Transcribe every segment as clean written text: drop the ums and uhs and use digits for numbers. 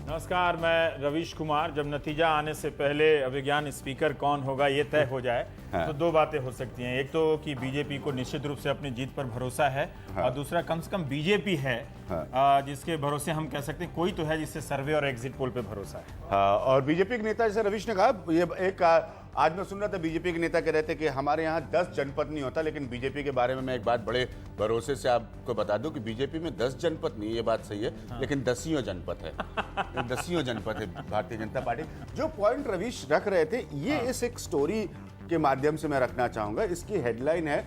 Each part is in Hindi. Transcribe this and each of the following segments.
नमस्कार, मैं रवीश कुमार। जब नतीजा आने से पहले अभिज्ञान स्पीकर कौन होगा ये तय हो जाए तो दो बातें हो सकती हैं। एक तो कि बीजेपी को निश्चित रूप से अपनी जीत पर भरोसा है, और दूसरा कम से कम बीजेपी है जिसके भरोसे हम कह सकते हैं कोई तो है जिससे सर्वे और एग्जिट पोल पे भरोसा है। और बीजेपी के नेता जैसे रवीश ने कहा, ये एक आज मैं सुन रहा था बीजेपी के नेता कह रहे थे कि हमारे यहाँ 10 जनपद नहीं होता, लेकिन बीजेपी के बारे में मैं एक बात बड़े भरोसे से आपको बता दूं कि बीजेपी में 10 जनपद नहीं, ये बात सही है, लेकिन 10 जनपद है। 10 जनपद है भारतीय जनता पार्टी। जो पॉइंट रवीश रख रहे थे, ये इस एक स्टोरी के माध्यम से मैं रखना चाहूंगा। इसकी हेडलाइन है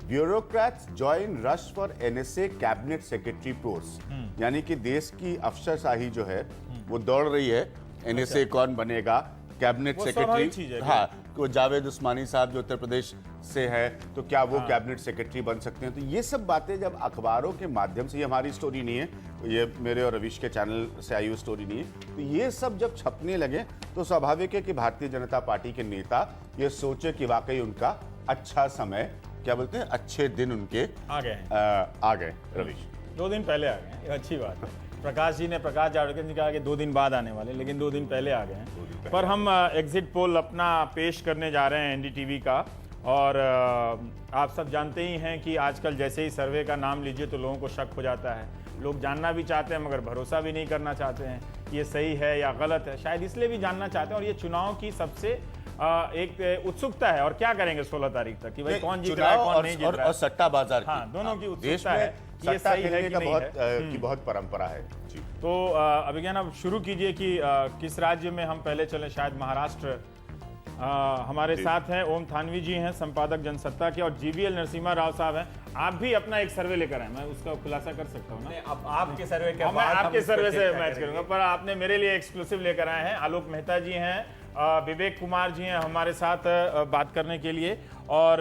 bureaucrats join rush for NSA cabinet secretary post. यानी कि देश की अफसरशाही जो है वो दौड़ रही है, एनएसए कौन बनेगा, कैबिनेट सेक्रेटरी। हाँ, तो जावेद उस्मानी साहब जो उत्तर प्रदेश से है, तो क्या वो कैबिनेट सेक्रेटरी बन सकते हैं? तो ये सब बातें जब अखबारों के माध्यम से, ये हमारी स्टोरी नहीं है, ये मेरे और रवीश के चैनल से आई हुई स्टोरी नहीं है, तो ये सब जब छपने लगे तो स्वाभाविक है कि भारतीय जनता पार्टी के नेता ये सोचे कि वाकई उनका अच्छा समय, क्या बोलते हैं, अच्छे दिन उनके आ गए। रवीश 2 दिन पहले आ गए, अच्छी बात है। प्रकाश जावड़ेकर ने कहा कि 2 दिन बाद आने वाले, लेकिन 2 दिन पहले आ गए हैं। पर हम एग्जिट पोल अपना पेश करने जा रहे हैं एनडीटीवी का, और आप सब जानते ही हैं कि आजकल जैसे ही सर्वे का नाम लीजिए तो लोगों को शक हो जाता है। लोग जानना भी चाहते हैं मगर भरोसा भी नहीं करना चाहते हैं ये सही है या गलत है। शायद इसलिए भी जानना चाहते हैं, और ये चुनाव की सबसे एक उत्सुकता है। और क्या करेंगे 16 तारीख तक कि भाई कौन जीत रहा है कौन नहीं जीत रहा है, और सट्टा बाजार की। हाँ, दोनों की उत्सुकता है कि ये सही है कि नहीं है। बहुत परंपरा है जी। तो अभिज्ञान अब शुरू कीजिए कि किस राज्य में हम पहले चले। शायद महाराष्ट्र। हमारे साथ हैं ओम थानवी जी हैं, संपादक जनसत्ता के, और जीवीएल नरसिम्हा राव साहब हैं। आप भी अपना एक सर्वे लेकर आए, मैं उसका खुलासा कर सकता हूँ ना? अब आपके सर्वे के मैं आपके सर्वे से मैच करूंगा, पर आपने मेरे लिए एक्सक्लूसिव लेकर आए हैं। आलोक मेहता जी हैं, विवेक कुमार जी हैं हमारे साथ बात करने के लिए, और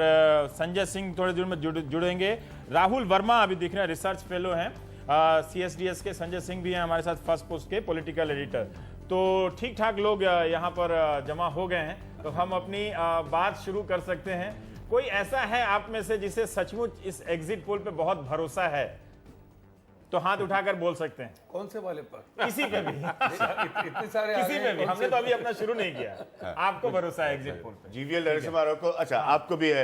संजय सिंह थोड़ी देर में जुड़ेंगे। राहुल वर्मा अभी दिख रहे हैं, रिसर्च फेलो हैं CSDS के। संजय सिंह भी हैं हमारे साथ, फर्स्ट पोस्ट के पॉलिटिकल एडिटर। तो ठीक ठाक लोग यहाँ पर जमा हो गए हैं, तो हम अपनी बात शुरू कर सकते हैं। कोई ऐसा है आप में से जिसे सचमुच इस एग्जिट पोल पे बहुत भरोसा है तो हाथ उठाकर बोल सकते हैं। कौन से वाले पर? किसी पे भी इतने सारे किसी पे भी। हमने तो अभी अपना शुरू नहीं किया। आपको भरोसा है एग्जिट पोल पे? जीवीएल नरसिम्हा राव को, अच्छा आपको भी है।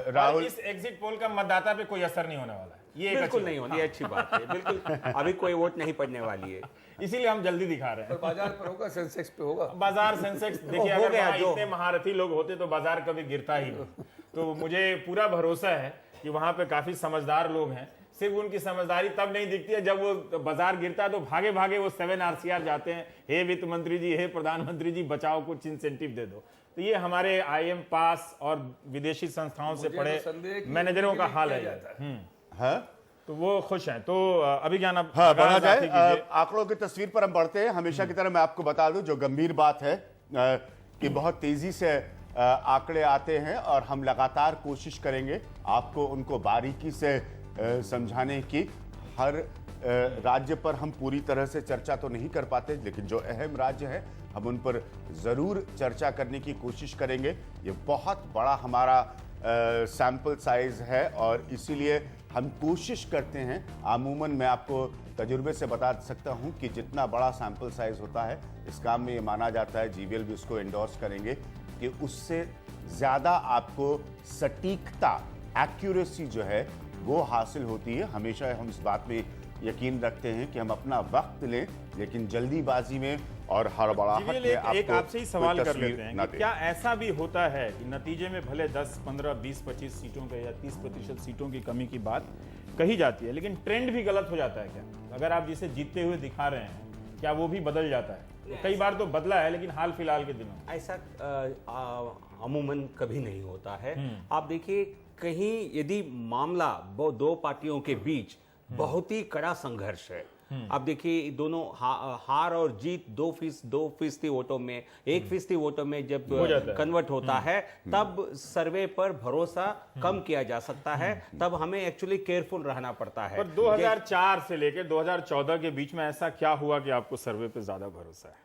राहुल, इस एग्जिट पोल का मतदाता पे कोई असर नहीं होने वाला है, ये बिल्कुल नहीं होनी, अच्छी बात है। बिल्कुल अभी कोई वोट नहीं पड़ने वाली है, इसीलिए हम जल्दी दिखा रहे हैं। बाजार पर होगा, सेंसेक्स पे होगा। बाजार सेंसेक्स देखिए, अगर वहाँ इतने महारथी लोग होते तो बाजार कभी गिरता ही नहीं। तो मुझे पूरा भरोसा है कि वहां पे काफी समझदार लोग हैं। सिर्फ उनकी समझदारी तब नहीं दिखती है जब वो बाजार गिरता है तो भागे भागे वो 7 RCR जाते हैं, हे वित्त मंत्री जी, हे प्रधानमंत्री जी, बचाओ, कुछ इंसेंटिव दे दो। तो ये हमारे IIM पास और विदेशी संस्थाओं से पढ़े मैनेजरों का हाल है। तो वो खुश हैं। तो अभिज्ञान अब बढ़ा जाए। आंकड़ों की तस्वीर पर हम बढ़ते हैं। हमेशा की तरह मैं आपको बता दूं, जो गंभीर बात है कि बहुत तेजी से आंकड़े आते हैं, और हम लगातार कोशिश करेंगे आपको उनको बारीकी से समझाने की। हर राज्य पर हम पूरी तरह से चर्चा तो नहीं कर पाते, लेकिन जो अहम राज्य है हम उन पर जरूर चर्चा करने की कोशिश करेंगे। ये बहुत बड़ा हमारा सैंपल साइज है, और इसीलिए हम कोशिश करते हैं। अमूमन मैं आपको तजुर्बे से बता सकता हूं कि जितना बड़ा सैंपल साइज होता है, इस काम में ये माना जाता है, जीवीएल भी उसको एंडोर्स करेंगे, कि उससे ज़्यादा आपको सटीकता, एक्यूरेसी जो है वो हासिल होती है। हमेशा हम इस बात में यकीन रखते हैं कि हम अपना वक्त लें, लेकिन जल्दीबाजी में और हड़बड़ाहट में एक आपसे ही सवाल कर लेते हैं कि क्या ऐसा भी होता है कि नतीजे में भले 10, 15, 20, 25 सीटों के या 30% सीटों की कमी की बात कही जाती है, लेकिन ट्रेंड भी गलत हो जाता है क्या? अगर आप जिसे जीतते हुए दिखा रहे हैं, क्या वो भी बदल जाता है? कई बार तो बदला है, लेकिन हाल फिलहाल के दिनों ऐसा अमूमन कभी नहीं होता है। आप देखिए, कहीं यदि मामला वो 2 पार्टियों के बीच बहुत ही कड़ा संघर्ष है, आप देखिए दोनों हार और जीत 2% वोटों में, 1% वोटों में जब कन्वर्ट होता है, तब सर्वे पर भरोसा कम किया जा सकता है। तब हमें एक्चुअली केयरफुल रहना पड़ता है। पर 2004 से लेकर 2014 के बीच में ऐसा क्या हुआ कि आपको सर्वे पे ज्यादा भरोसा है?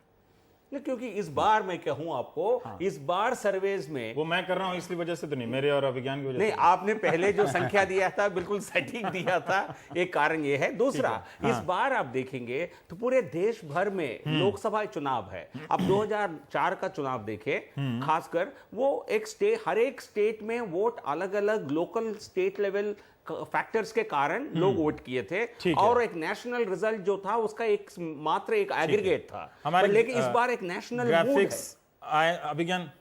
नहीं, क्योंकि इस बार मैं कहूं आपको, इस बार सर्वेज में वो मैं कर रहा हूँ इसलिए वजह से तो नहीं, मेरे और अभिज्ञान की वजह नहीं, से। आपने पहले जो संख्या दिया था बिल्कुल सटीक दिया था, एक कारण ये है। दूसरा, इस बार आप देखेंगे तो पूरे देश भर में लोकसभा चुनाव है। अब 2004 का चुनाव देखें, खासकर वो हर एक स्टेट में वोट अलग अलग लोकल स्टेट लेवल फैक्टर्स के कारण लोग वोट किए थे, ठीक है। और एक नेशनल रिजल्ट जो था उसका मात्र एक एग्रीगेट था। हमारे लेकिन इस बार एक नेशनल मूड है। ग्राफिक्स अभिज्ञान,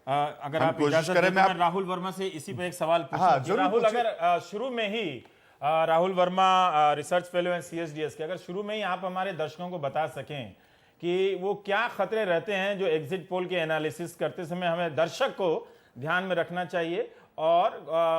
अगर हम आप कोशिश इजाजत करें, दें तो मैं मैं राहुल वर्मा से इसी पे एक सवाल पूछूं। हाँ, कि जरूर राहुल, पूछिए। अगर शुरू में ही राहुल वर्मा रिसर्च फेलो हैं CSDS के, अगर शुरू में ही आप हमारे दर्शकों को बता सकें कि वो क्या खतरे रहते हैं जो एग्जिट पोल के एनालिसिस करते समय हमें दर्शक को ध्यान में रखना चाहिए, और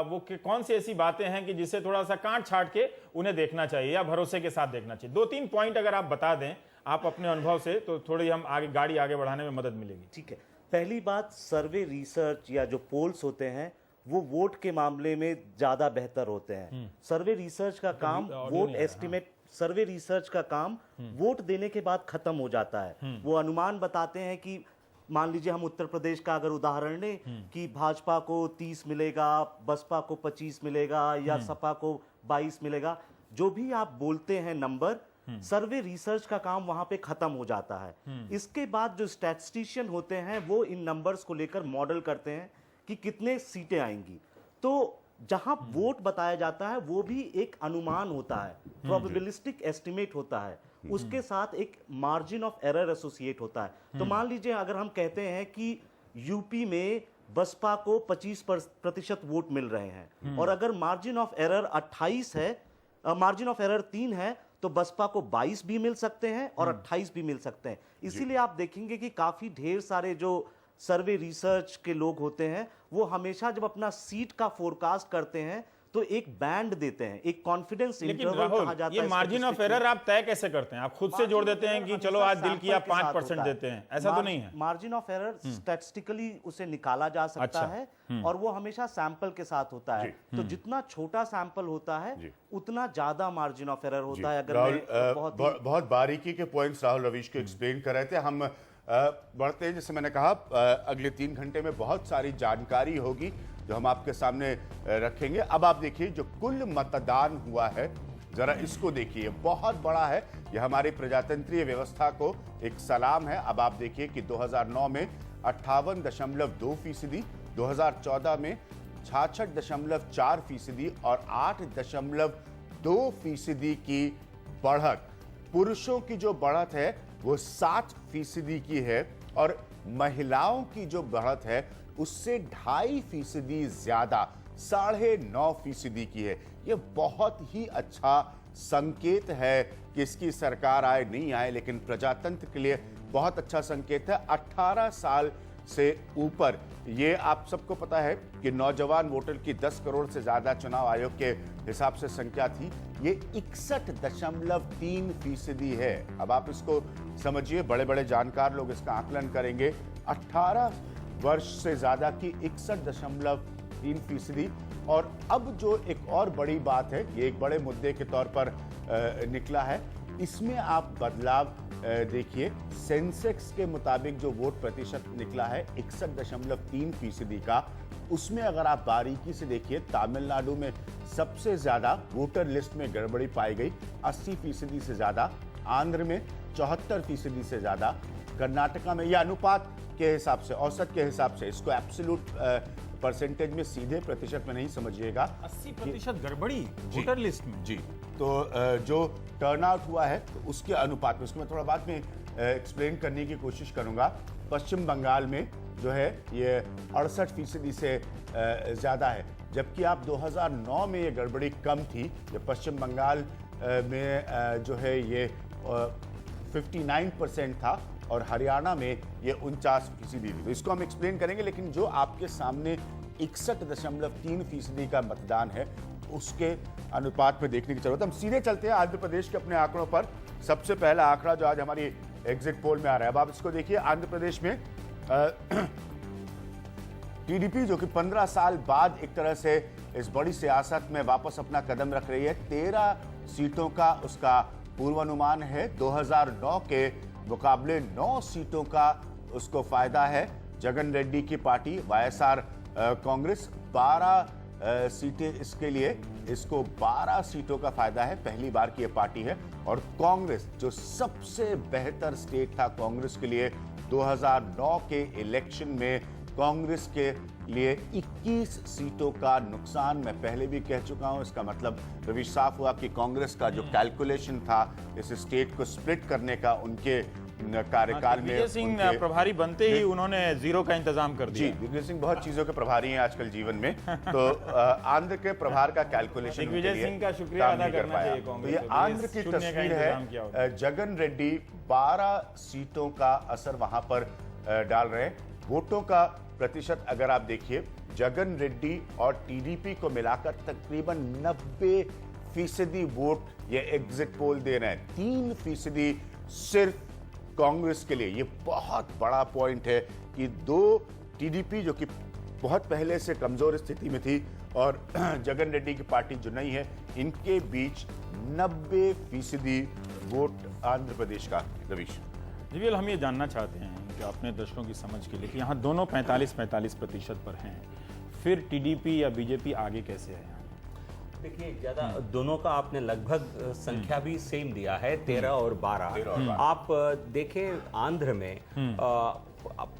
वो कौन सी ऐसी बातें हैं कि जिसे थोड़ा सा काट छाट के उन्हें देखना चाहिए या भरोसे के साथ देखना चाहिए। 2-3 पॉइंट अगर आप बता दें आप अपने अनुभव से, तो थोड़ी हम गाड़ी आगे बढ़ाने में मदद मिलेगी। ठीक है, पहली बात, सर्वे रिसर्च या जो पोल्स होते हैं वो वोट के मामले में ज्यादा बेहतर होते हैं। सर्वे रिसर्च का काम वोट एस्टिमेट, सर्वे रिसर्च का काम वोट देने के बाद खत्म हो जाता है। वो अनुमान बताते हैं कि मान लीजिए हम उत्तर प्रदेश का अगर उदाहरण लें कि भाजपा को 30 मिलेगा, बसपा को 25 मिलेगा या सपा को 22 मिलेगा, जो भी आप बोलते हैं नंबर, सर्वे रिसर्च का काम वहां पे खत्म हो जाता है। इसके बाद जो स्टैटिस्टिशियन होते हैं वो इन नंबर्स को लेकर मॉडल करते हैं कि कितने सीटें आएंगी। तो जहां वोट बताया जाता है वो भी एक अनुमान होता है, प्रोबेबिलिस्टिक एस्टिमेट होता है, उसके साथ एक मार्जिन ऑफ एरर एसोसिएट होता है। तो मान लीजिए अगर हम कहते हैं कि यूपी में बसपा को 25% वोट मिल रहे हैं, और अगर मार्जिन ऑफ एरर 28 है, मार्जिन ऑफ एरर 3 है, तो बसपा को 22 भी मिल सकते हैं और 28 भी मिल सकते हैं। इसीलिए आप देखेंगे कि काफी ढेर सारे जो सर्वे रिसर्च के लोग होते हैं वो हमेशा जब अपना सीट का फोरकास्ट करते हैं तो एक बैंड देते हैं, एक कॉन्फिडेंस लेकिन इंटरवल कहा राहुल, जाता ये है। मार्जिन ऑफ एरर आप तय कैसे करते हैं? आप खुद से जोड़ देते हैं कि चलो आज दिल किया 5% देते हैं, ऐसा तो नहीं है? मार्जिन ऑफ एरर स्टैटिस्टिकली उसे निकाला जा सकता अच्छा। है, और वो हमेशा सैंपल के साथ होता है। तो जितना छोटा सैंपल होता है उतना ज्यादा मार्जिन ऑफ एरर होता है। अगर राहुल, मैं बहुत बारीकी के पॉइंट्स राहुल रवीश को एक्सप्लेन कर रहे थे। हम बढ़ते हैं, जैसे मैंने कहा, अगले 3 घंटे में बहुत सारी जानकारी होगी जो हम आपके सामने रखेंगे। अब आप देखिए जो कुल मतदान हुआ है, जरा इसको देखिए, बहुत बड़ा है। यह हमारी प्रजातंत्रीय व्यवस्था को एक सलाम है। अब आप देखिए कि 2009 में 58.2%, 2014 में 66.4% और 8.2% की बढ़त। पुरुषों की जो बढ़त है वो 7% की है, और महिलाओं की जो बढ़त है उससे 2.5% ज्यादा, 9.5% की है। यह बहुत ही अच्छा संकेत है कि इसकी सरकार आए नहीं आए, लेकिन प्रजातंत्र के लिए बहुत अच्छा संकेत है। 18 साल से ऊपर, ये आप सबको पता है कि नौजवान वोटर की 10 करोड़ से ज्यादा चुनाव आयोग के हिसाब से संख्या थी, ये 61.3% है। अब आप इसको समझिए, बड़े बड़े जानकार लोग इसका आकलन करेंगे। 18 वर्ष से ज्यादा की 61.3%। और अब जो एक और बड़ी बात है, ये एक बड़े मुद्दे के तौर पर निकला है, इसमें आप बदलाव देखिए। सेंसेक्स के मुताबिक जो वोट प्रतिशत निकला है 61.3% का, उसमें अगर आप बारीकी से देखिए, तमिलनाडु में सबसे ज्यादा वोटर लिस्ट में गड़बड़ी पाई गई, 80% से ज्यादा, आंध्र में 74% से ज्यादा, कर्नाटका में, यह अनुपात के हिसाब से, औसत के हिसाब से, इसको एब्सोल्यूट परसेंटेज में, सीधे प्रतिशत में नहीं समझिएगा। 80% गड़बड़ी वोटर लिस्ट में। जी, तो जो टर्नआउट हुआ है तो उसके अनुपात में, उसको मैं थोड़ा बाद में एक्सप्लेन करने की कोशिश करूंगा। पश्चिम बंगाल में जो है ये 68% से ज़्यादा है, जबकि आप 2009 में ये गड़बड़ी कम थी। ये पश्चिम बंगाल में जो है ये 59% था, और हरियाणा में ये 49% थी। तो इसको हम एक्सप्लेन करेंगे, लेकिन जो आपके सामने 61.3% का मतदान है उसके अनुपात में देखने की जरूरत है। हम सीधे चलते हैं आंध्र प्रदेश के अपने आंकड़ों पर। सबसे पहला आंकड़ा जो आज हमारी एग्जिट पोल में आ रहा है, अब आप इसको देखिए। आंध्र प्रदेश में टीडीपी जो कि 15 साल बाद एक तरह से इस बड़ी सियासत में वापस अपना कदम रख रही है, 13 सीटों का उसका पूर्वानुमान है। 2009 के मुकाबले 9 सीटों का उसको फायदा है। जगन रेड्डी की पार्टी वाईएसआर कांग्रेस 12 सीटें इसके लिए, इसको 12 सीटों का फायदा है। पहली बार की यह पार्टी है। और कांग्रेस जो सबसे बेहतर स्टेट था कांग्रेस के लिए 2009 के इलेक्शन में, कांग्रेस के लिए 21 सीटों का नुकसान मैं पहले भी कह चुका हूं। इसका मतलब रवि साफ हुआ कि कांग्रेस का जो कैलकुलेशन था इस स्टेट को स्प्लिट करने का उनके कार्यकाल में, दिग्विजय सिंह उनके- प्रभारी बनते ही उन्होंने जीरो का इंतजाम कर जी, दिया। दिग्विजय सिंह बहुत चीजों के प्रभारी हैं आजकल जीवन में। तो आंध्र के प्रभार का कैलकुलेशन दिग्विजय सिंह का शुक्रिया अदा करना चाहिए तो कांग्रेस ये को, आंध्र इस की चुनने का तस्वीर इंतजाम किया होगा। है। जगन रेड्डी 12 सीटों का असर वहां पर डाल रहे हैं। वोटों का प्रतिशत अगर आप देखिए, जगन रेड्डी और टीडीपी को मिलाकर तकरीबन 90% वोट ये एग्जिट पोल दे रहे हैं। 3% सिर्फ कांग्रेस के लिए। ये बहुत बड़ा पॉइंट है कि 2 टीडीपी जो कि बहुत पहले से कमजोर स्थिति में थी और जगन रेड्डी की पार्टी जो नहीं है, इनके बीच 90% वोट आंध्र प्रदेश का। रवीश जीवीएल, हम ये जानना चाहते हैं कि अपने दर्शकों की समझ के लिए कि यहाँ दोनों 45-45% पर हैं, फिर टीडीपी या बीजेपी आगे कैसे है? देखिए, ज्यादा दोनों का आपने लगभग संख्या भी सेम दिया है, 13 और 12। आप देखें आंध्र में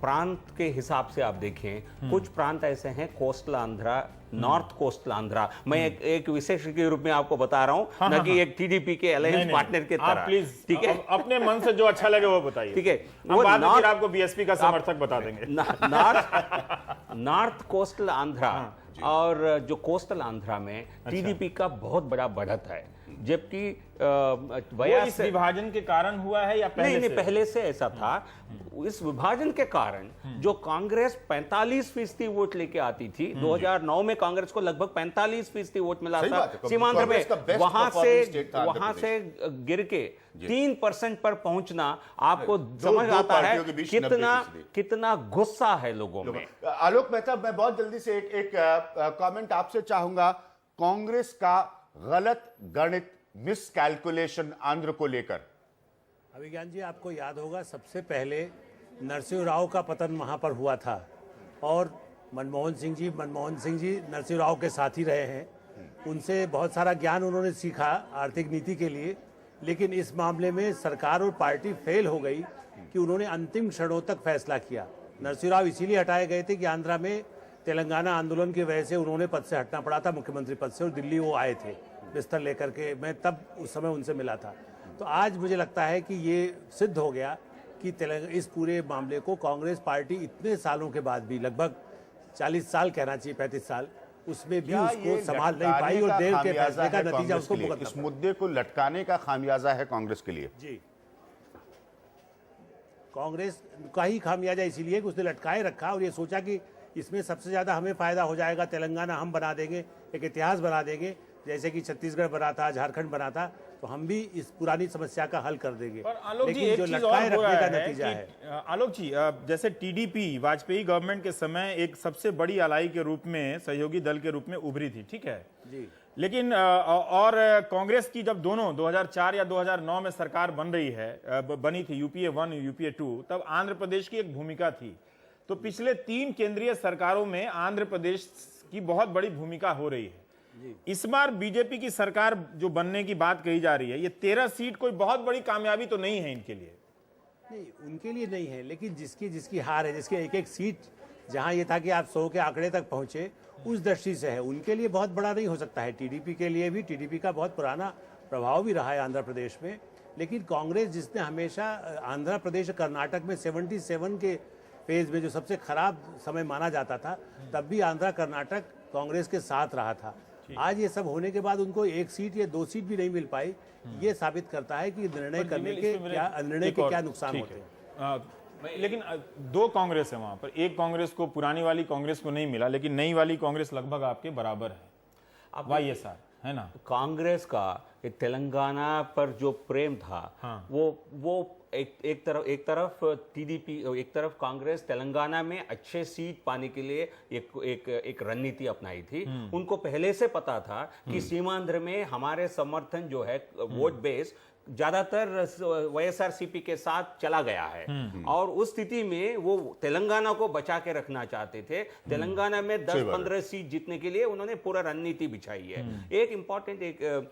प्रांत के हिसाब से आप देखें, कुछ प्रांत ऐसे हैं coastal Andhra, north coastal Andhra. मैं एक विशेष के रूप में आपको बता रहा हूं, न कि एक टीडीपी के अलायंस पार्टनर के तरह। प्लीज, ठीक है, अपने मन से जो अच्छा लगे वो बताइए। ठीक है, वो बाद में फिर आपको बीएसपी का समर्थक बता देंगे। नॉर्थ कोस्टल आंध्रा और जो कोस्टल आंध्रा में टीडीपी का बहुत बड़ा बढ़त है, जबकि वो इस विभाजन के कारण हुआ है या पहले नहीं से? पहले से ऐसा था। इस विभाजन के कारण जो कांग्रेस 45% वोट लेके आती थी, 2009 में कांग्रेस को लगभग 45% वोट मिला सही था बात है। सीमांध्र कांग्रेस का में। best वहां performing state था आंध्र वहां प्रदेश। से गिर के 3% पर पहुंचना आपको समझ दो आता है पार्टियों के बीच 90%। कितना गुस्सा है लोगों में। आलोक मेहता, मैं बहुत जल्दी से एक कमेंट आपसे चाहूंगा। कांग्रेस का गलत गणित, मिस कैलकुलेशन आंध्र को लेकर। अभिज्ञान जी, आपको याद होगा सबसे पहले नरसिंह राव का पतन वहां पर हुआ था और मनमोहन सिंह जी नरसिंह राव के साथ ही रहे हैं। उनसे बहुत सारा ज्ञान उन्होंने सीखा आर्थिक नीति के लिए, लेकिन इस मामले में सरकार और पार्टी फेल हो गई कि उन्होंने अंतिम क्षणों तक फैसला किया। नरसिंह राव इसीलिए हटाए गए थे कि आंध्रा में तेलंगाना आंदोलन की वजह से उन्होंने पद से हटना पड़ा था, मुख्यमंत्री पद से, और दिल्ली वो आए थे बिस्तर लेकर के। मैं तब उस समय उनसे मिला था। तो आज मुझे लगता है कि ये सिद्ध हो गया कि इस पूरे मामले को कांग्रेस पार्टी इतने सालों के बाद भी, लगभग 40 साल कहना चाहिए, 35 साल, उसमें भी क्या उसको ये संभाल नहीं लटकाने पाई और का देव के खामियाजा फैसले का है नतीजा कांग्रेस उसको के लिए? भुगतना इस पड़ा। मुद्दे को लटकाने का खामियाजा है कांग्रेस के लिए। जी, कांग्रेस का ही खामियाजा इसीलिए कि उसने लटकाए रखा और ये सोचा कि इसमें सबसे ज्यादा हमें फायदा हो जाएगा, तेलंगाना हम बना देंगे, एक इतिहास बना देंगे, जैसे कि छत्तीसगढ़ बना था, झारखंड बना था, तो हम भी इस पुरानी समस्या का हल कर देंगे। पर आलोक जी, लेकिन एक जो चीज लटकाए और हो रखने रहा का है नतीजा कि, है। आलोक जी, जैसे टीडीपी वाजपेयी गवर्नमेंट के समय एक सबसे बड़ी अलाई के रूप में, सहयोगी दल के रूप में उभरी थी, ठीक है जी, लेकिन और कांग्रेस की जब दोनों 2004 या 2009 में सरकार बन रही है, बनी थी यूपीए 1 यूपीए 2, तब आंध्र प्रदेश की एक भूमिका थी। तो पिछले 3 केंद्रीय सरकारों में आंध्र प्रदेश की बहुत बड़ी भूमिका हो रही है। इस बार बीजेपी की सरकार जो बनने की बात कही जा रही है, ये 13 सीट कोई बहुत बड़ी कामयाबी तो नहीं है इनके लिए। नहीं, उनके लिए नहीं है, लेकिन जिसकी हार है, जिसके एक सीट जहां ये था कि आप 100 के आंकड़े तक पहुंचे, उस दृष्टि से है। उनके लिए बहुत बड़ा नहीं हो सकता है। टीडीपी के लिए भी, टीडीपी का बहुत पुराना प्रभाव भी रहा है आंध्र प्रदेश में, लेकिन कांग्रेस जिसने हमेशा आंध्र प्रदेश कर्नाटक में 77 के फेज में जो सबसे खराब समय माना जाता था, तब भी आंध्र कर्नाटक कांग्रेस के साथ रहा था। आज ये सब होने के बाद उनको 1 सीट या 2 सीट भी नहीं मिल पाई। ये साबित करता है कि निर्णय के क्या नुकसान होते हैं। लेकिन 2 कांग्रेस है वहां पर। एक कांग्रेस को, पुरानी वाली कांग्रेस को नहीं मिला, लेकिन नई वाली कांग्रेस लगभग आपके बराबर है, वाईएसआर, है ना। कांग्रेस का तेलंगाना पर जो प्रेम था, हाँ। वो एक तरफ टीडीपी, एक तरफ कांग्रेस तेलंगाना में अच्छे सीट पाने के लिए एक रणनीति अपनाई थी। उनको पहले से पता था कि सीमांध्र में हमारे समर्थन जो है, वोट बेस ज्यादातर वाईएसआरसीपी के साथ चला गया है और उस स्थिति में वो तेलंगाना को बचा के रखना चाहते थे। तेलंगाना में 10-15 सीट जीतने के लिए उन्होंने पूरा रणनीति बिछाई है। एक इंपॉर्टेंट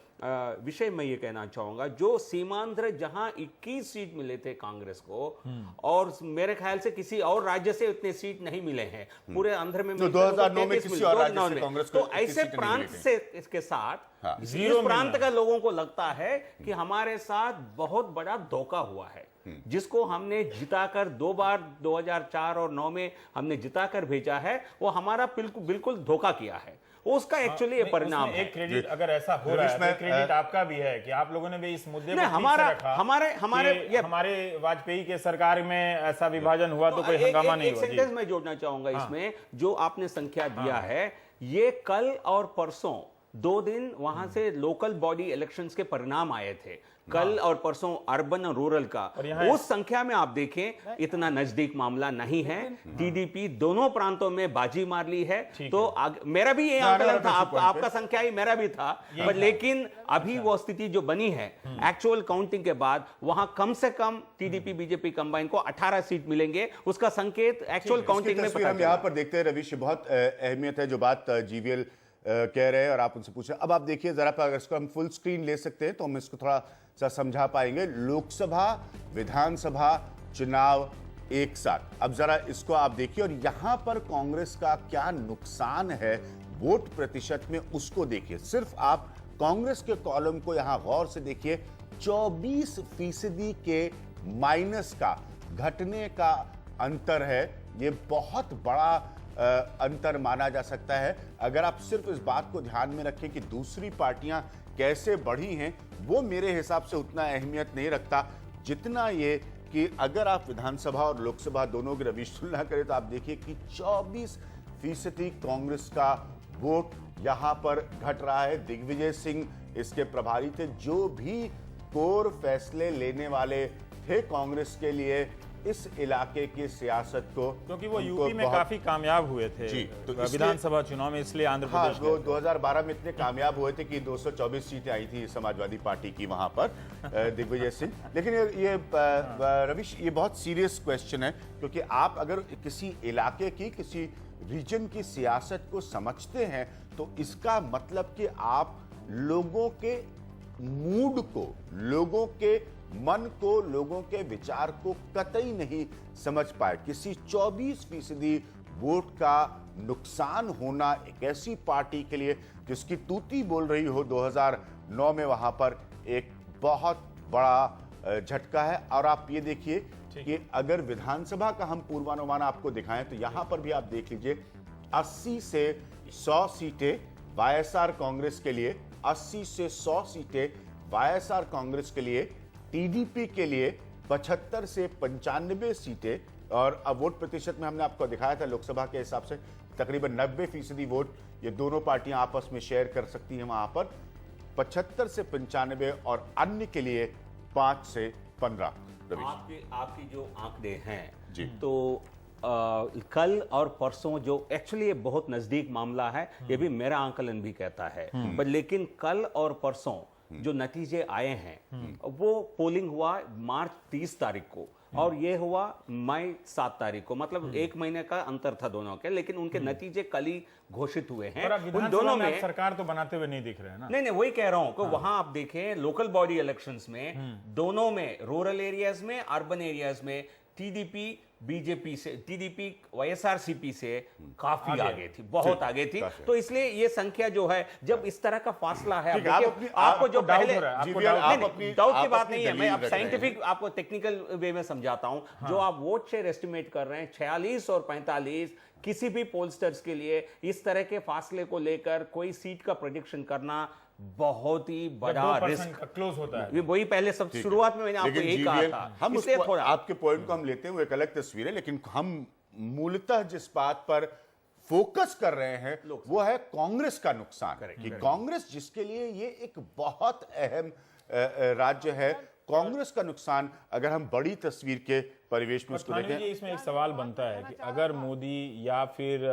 विषय मैं ये कहना चाहूंगा, जो सीमांध्र जहां 21 सीट मिले थे कांग्रेस को और मेरे ख्याल से किसी और राज्य से उतने सीट नहीं मिले हैं पूरे आंध्र में। 2009 में किसी और राज्य से कांग्रेस को तो ऐसे प्रांत से इसके साथ इस प्रांत का लोगों को लगता है कि हमारे साथ बहुत बड़ा धोखा हुआ है, जिसको हमने जिताकर 2 बार 2004 और 9 में हमने जिताकर भेजा है, वो हमारा बिल्कुल धोखा किया है। उसका एक्चुअली ये परिणाम है। एक क्रेडिट अगर ऐसा हो रहा है तो क्रेडिट आपका भी है कि आप लोगों ने भी इस मुद्दे को हमारे वाजपेयी के सरकार में ऐसा विभाजन हुआ तो कोई हंगामा नहीं हुआ। एक सेंटेंस मैं जोड़ना चाहूंगा इसमें, जो आपने संख्या दिया है, ये कल और परसों 2 दिन वहां से लोकल बॉडी इलेक्शंस के परिणाम आए थे, कल और परसों अर्बन और रूरल का। उस संख्या में आप देखें इतना नजदीक मामला नहीं है। टीडीपी दोनों प्रांतों में बाजी मार ली है। तो मेरा भी ये आंकलन था, आपका संख्या ही मेरा भी था, पर लेकिन अभी वो स्थिति जो बनी है एक्चुअल काउंटिंग के बाद, वहां कम से कम टीडीपी बीजेपी कंबाइन को 18 सीट मिलेंगे। उसका संकेत एक्चुअल काउंटिंग में हम यहाँ पर देखते हैं। रविश, बहुत अहमियत है जो बात जीवीएल कह रहे हैं और आप उनसे पूछे। अब आप देखिए जरा, अगर इसको हम फुल स्क्रीन ले सकते हैं तो हम इसको थोड़ा सा समझा पाएंगे। लोकसभा विधानसभा चुनाव एक साथ, अब जरा इसको आप देखिए और यहां पर कांग्रेस का क्या नुकसान है वोट प्रतिशत में, उसको देखिए। सिर्फ आप कांग्रेस के कॉलम को यहां गौर से देखिए, 24% के माइनस का घटने का अंतर है। ये बहुत बड़ा अंतर माना जा सकता है। अगर आप सिर्फ इस बात को ध्यान में रखें कि दूसरी पार्टियां कैसे बढ़ी हैं, वो मेरे हिसाब से उतना अहमियत नहीं रखता जितना ये कि अगर आप विधानसभा और लोकसभा दोनों की रविश तुलना करें तो आप देखिए कि 24% कांग्रेस का वोट यहां पर घट रहा है। दिग्विजय सिंह इसके प्रभारी थे, जो भी कोर फैसले लेने वाले थे कांग्रेस के लिए इस इलाके की सियासत को, क्योंकि वो यूपी में काफी कामियाब हुए थे जी, तो विधानसभा चुनाव में, इसलिए आंध्र प्रदेश वो 2012 में इतने कामयाब हुए थे कि 224 सीटें आई थी समाजवादी पार्टी की वहां पर दिग्विजय सिंह। लेकिन ये रविश, ये बहुत सीरियस क्वेश्चन है, क्योंकि आप अगर किसी इलाके की, किसी रीजन की सियासत को समझते हैं तो इसका मतलब कि आप लोगों के मूड को, लोगों के मन को, लोगों के विचार को कतई नहीं समझ पाए। किसी 24% वोट का नुकसान होना एक ऐसी पार्टी के लिए जिसकी तूती बोल रही हो 2009 में, वहां पर एक बहुत बड़ा झटका है। और आप ये देखिए कि अगर विधानसभा का हम पूर्वानुमान आपको दिखाएं तो यहां पर भी आप देख लीजिए 80 से 100 सीटें वाईएसआर कांग्रेस के लिए, 80 से 100 सीटें वाईएसआर कांग्रेस के लिए, टीडीपी के लिए 75 से 95 सीटें। और अब वोट प्रतिशत में हमने आपको दिखाया था लोकसभा के हिसाब से तकरीबन 90% वोट ये दोनों पार्टियां आपस में शेयर कर सकती हैं। वहां पर 75 से 95 और अन्य के लिए 5 से 15। आपकी जो आंकड़े हैं जी, तो कल और परसों जो एक्चुअली ये बहुत नजदीक मामला है, ये भी मेरा आंकलन भी कहता है, पर लेकिन कल और परसों जो नतीजे आए हैं वो पोलिंग हुआ मार्च 30 तारीख को और ये हुआ मई 7 तारीख को, मतलब 1 महीने का अंतर था दोनों के, लेकिन उनके नतीजे कल ही घोषित हुए हैं। उन दोनों में सरकार तो बनाते हुए नहीं दिख रहे हैं ना। नहीं, वही कह रहा हूं कि वहां आप देखें लोकल बॉडी इलेक्शंस में दोनों में, रूरल एरियाज में, अर्बन एरियाज में टीडीपी बीजेपी से, टीडीपी वाईएसआरसीपी से काफी आगे थी, बहुत आगे थी। तो इसलिए ये संख्या जो है, जब इस तरह का फासला है, आपको जो पहले डाउट की बात नहीं है, मैं अब साइंटिफिक आपको टेक्निकल वे में समझाता हूं। जो आप वोट शेयर एस्टिमेट कर रहे हैं 46 और 45, किसी भी पोलस्टर्स के लिए इस तरह के फासले को लेकर कोई सीट का प्रेडिक्शन करना बहुत ही बड़ा रिस्क क्लोज होता है। वही पहले सब शुरुआत में मैंने आपको यही कहा था। हम थोड़ा आपके पॉइंट को हम लेते हैं, वो एक अलग तस्वीर है, लेकिन हम मूलतः जिस बात पर फोकस कर रहे हैं वो है कांग्रेस का नुकसान। कि कांग्रेस जिसके लिए ये एक बहुत अहम राज्य है, कांग्रेस का नुकसान अगर हम बड़ी तस्वीर के परिवेश में उसको देखें। इसमें एक सवाल बनता है कि अगर मोदी या फिर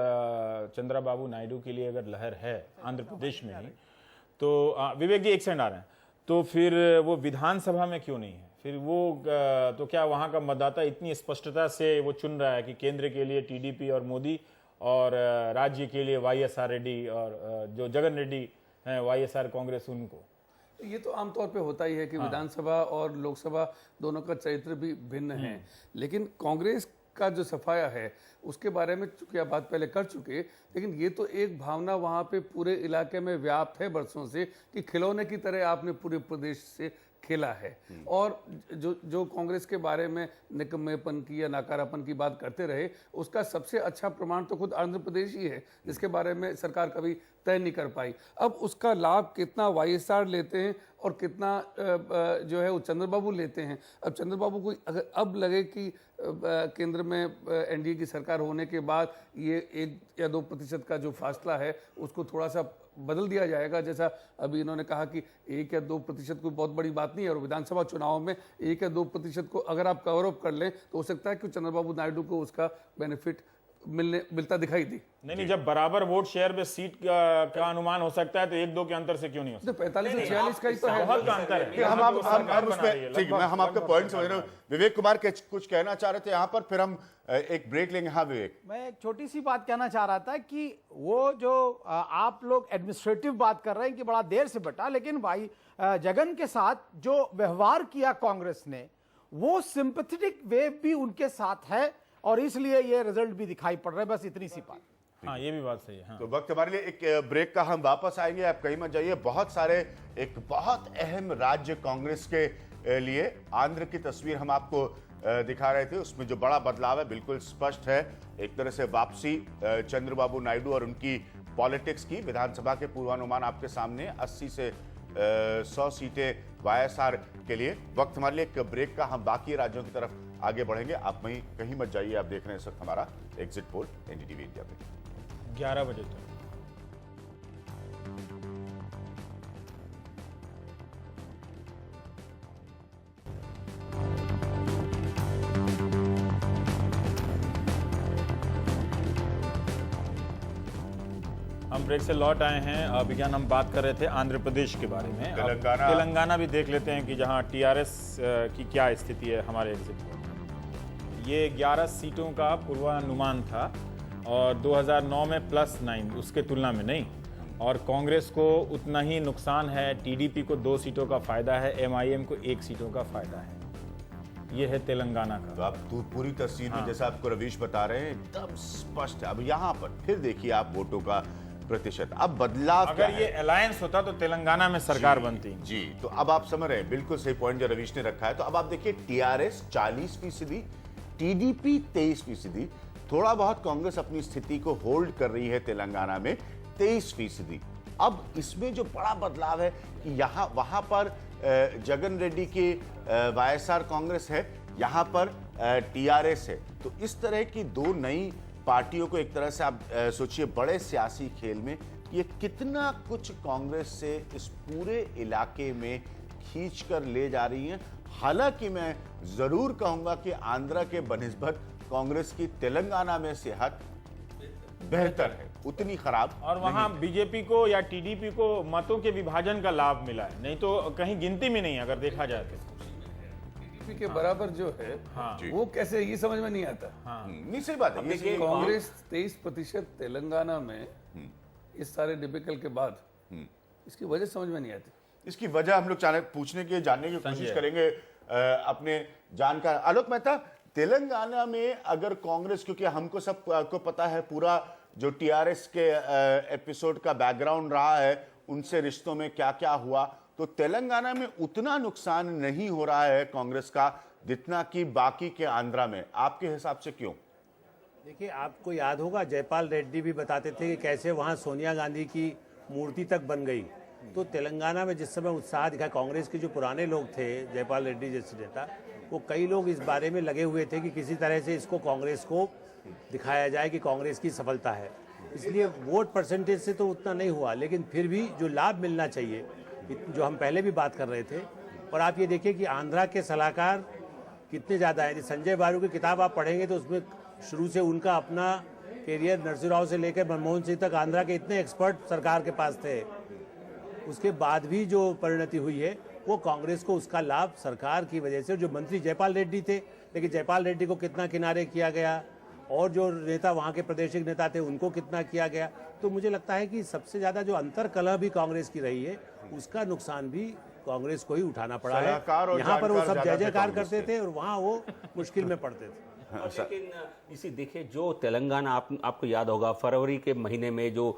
चंद्रबाबू नायडू के लिए अगर लहर है आंध्र प्रदेश में ही, तो विवेक जी एक सेकंड आ रहे हैं, तो फिर वो विधानसभा में क्यों नहीं है? फिर वो तो क्या वहाँ का मतदाता इतनी स्पष्टता से वो चुन रहा है कि केंद्र के लिए टीडीपी और मोदी और राज्य के लिए वाईएसआर रेड्डी और जो जगन रेड्डी हैं वाईएसआर कांग्रेस उनको? ये तो आमतौर पे होता ही है कि विधानसभा और लोकसभा दोनों का चरित्र भी भिन्न है, लेकिन कांग्रेस का जो सफाया है उसके बारे में चूंकि आप बात पहले कर चुके, लेकिन ये तो एक भावना वहाँ पे पूरे इलाके में व्याप्त है बरसों से कि खिलौने की तरह आपने पूरे प्रदेश से खेला है। और जो कांग्रेस के बारे में निकम्मेपन की या नकारापन की बात करते रहे, उसका सबसे अच्छा प्रमाण तो खुद आंध्र प्रदेश ही है, जिसके बारे में सरकार कभी तय नहीं कर पाई। अब उसका लाभ कितना वाईएसआर लेते हैं और कितना जो है वो चंद्रबाबू लेते हैं। अब चंद्रबाबू को अगर अब लगे कि केंद्र में एनडीए की सरकार होने के बाद ये 1 या 2% का जो फासला है उसको थोड़ा सा बदल दिया जाएगा, जैसा अभी इन्होंने कहा कि 1 या 2% कोई बहुत बड़ी बात नहीं है, और विधानसभा चुनाव में 1 या 2% को अगर आप कवर अप कर लें तो हो सकता है कि चंद्रबाबू नायडू को उसका बेनिफिट मिलता दिखाई दी। नहीं, जब बराबर वोट शेयर में सीट का अनुमान हो सकता है तो 1-2 के अंतर से क्यों नहीं हो सकता? 45 से 46 का ही तो है। बहुत का अंतर है। हम आपका पॉइंट समझ रहे हैं। विवेक कुमार कुछ कहना चाह रहे थे यहाँ पर, फिर हम एक ब्रेक लेंगे। हाँ विवेक, मैं एक छोटी सी बात कहना चाह रहा था कि वो जो आप लोग एडमिनिस्ट्रेटिव बात कर रहे हैं कि बड़ा देर से बटा, लेकिन भाई जगन के साथ जो व्यवहार किया कांग्रेस ने, वो सिंपैथेटिक वेव भी उनके साथ है और इसलिए ये रिजल्ट भी दिखाई पड़ रहा है। बस इतनी सी बात। हाँ, ये भी बात सही है। हाँ। तो वक्त हमारे लिए एक ब्रेक का, हम वापस आएंगे, आप कहीं मत जाइए। बहुत सारे एक बहुत अहम राज्य कांग्रेस के लिए आंध्र की तस्वीर हम आपको दिखा रहे थे, उसमें जो बड़ा बदलाव है बिल्कुल स्पष्ट है। एक तरह से वापसी चंद्रबाबू नायडू और उनकी पॉलिटिक्स की। विधानसभा के पूर्वानुमान आपके सामने, 80 से 100 सीटें वाईएसआर के लिए। वक्त हमारे लिए एक ब्रेक का, हम बाकी राज्यों की तरफ आगे बढ़ेंगे। आप वहीं कहीं मत जाइए। आप देख रहे हैं इस वक्त हमारा एग्जिट पोल एनडीटीवी इंडिया पे 11 बजे तक। हम ब्रेक से लौट आए हैं। विज्ञान हम बात कर रहे थे आंध्र प्रदेश के बारे में। अब तेलंगाना भी देख लेते हैं कि जहां टीआरएस की क्या स्थिति है हमारे एग्जिट पोल में। ये 11 सीटों का पूर्वानुमान था और 2009 में +9, उसके तुलना में नहीं। और कांग्रेस को उतना ही नुकसान है। टीडीपी को 2 सीटों का फायदा है, एमआईएम को 1 सीटों का फायदा है। ये है तेलंगाना का। तो आप पूरी तस्वीर में जैसा आपको रवीश बता रहे हैं एकदम स्पष्ट है। अब यहाँ पर फिर देखिए आप वोटों का प्रतिशत। अब बदलाव अगर ये अलायंस होता तो तेलंगाना में सरकार बनती। जी, तो अब आप समझ रहे हैं, बिल्कुल सही पॉइंट जो रवीश ने रखा है। तो अब आप देखिए टीआरएस 40%, टीडीपी 23%। थोड़ा बहुत कांग्रेस अपनी स्थिति को होल्ड कर रही है तेलंगाना में 23%। अब इसमें जो बड़ा बदलाव है कि यहाँ वहां पर जगन रेड्डी की वाईएसआर कांग्रेस है, यहाँ पर टीआरएस है। तो इस तरह की 2 नई पार्टियों को एक तरह से आप सोचिए बड़े सियासी खेल में ये कितना कुछ कांग्रेस से इस पूरे इलाके में खींच कर ले जा रही हैं। हालांकि मैं जरूर कहूंगा कि आंध्र के बनिस्बत कांग्रेस की तेलंगाना में सेहत बेहतर है, उतनी खराब और वहां बीजेपी को या टीडीपी को मतों के विभाजन का लाभ मिला है, नहीं तो कहीं गिनती में नहीं अगर देखा जाए तो। टीडीपी के बराबर जो है वो कैसे, ये समझ में नहीं आता। नहीं, सही बात है। ये कांग्रेस 23% तेलंगाना में इस सारे डिबेकल के बाद, इसकी वजह समझ में नहीं आती। इसकी वजह हम लोग पूछने की, जानने की कोशिश करेंगे अपने जानकार आलोक मेहता। तेलंगाना में अगर कांग्रेस, क्योंकि हमको सबको पता है पूरा जो टीआरएस के एपिसोड का बैकग्राउंड रहा है, उनसे रिश्तों में क्या क्या हुआ, तो तेलंगाना में उतना नुकसान नहीं हो रहा है कांग्रेस का जितना कि बाकी के आंध्रा में। आपके हिसाब से क्यों? देखिए, आपको याद होगा जयपाल रेड्डी भी बताते थे कि कैसे वहाँ सोनिया गांधी की मूर्ति तक बन गई। तो तेलंगाना में जिस समय उत्साह दिखा, कांग्रेस के जो पुराने लोग थे, जयपाल रेड्डी जैसे नेता, वो कई लोग इस बारे में लगे हुए थे कि किसी तरह से इसको कांग्रेस को दिखाया जाए कि कांग्रेस की सफलता है। इसलिए वोट परसेंटेज से तो उतना नहीं हुआ, लेकिन फिर भी जो लाभ मिलना चाहिए, जो हम पहले भी बात कर रहे थे। और आप ये देखिए कि आंध्रा के सलाहकार कितने ज़्यादा हैं। संजय बारू की किताब आप पढ़ेंगे तो उसमें शुरू से उनका अपना कैरियर नरसिंह राव से लेकर मनमोहन सिंह तक आंध्रा के इतने एक्सपर्ट सरकार के पास थे। उसके बाद भी जो परिणति हुई है वो कांग्रेस को उसका लाभ सरकार की वजह से, जो मंत्री जयपाल रेड्डी थे, लेकिन जयपाल रेड्डी को कितना किनारे किया गया और जो नेता वहाँ के प्रादेशिक नेता थे उनको कितना किया गया। तो मुझे लगता है कि सबसे ज़्यादा जो अंतर कलह भी कांग्रेस की रही है उसका नुकसान भी कांग्रेस को ही उठाना पड़ा है। सलाहकार और यहाँ पर वो जानकार सब ज्यादा जय थे जयकार कांग्रेस करते के। थे और वहाँ वो मुश्किल में पड़ते थे। और लेकिन इसी देखिए, जो तेलंगाना आपको याद होगा फरवरी के महीने में जो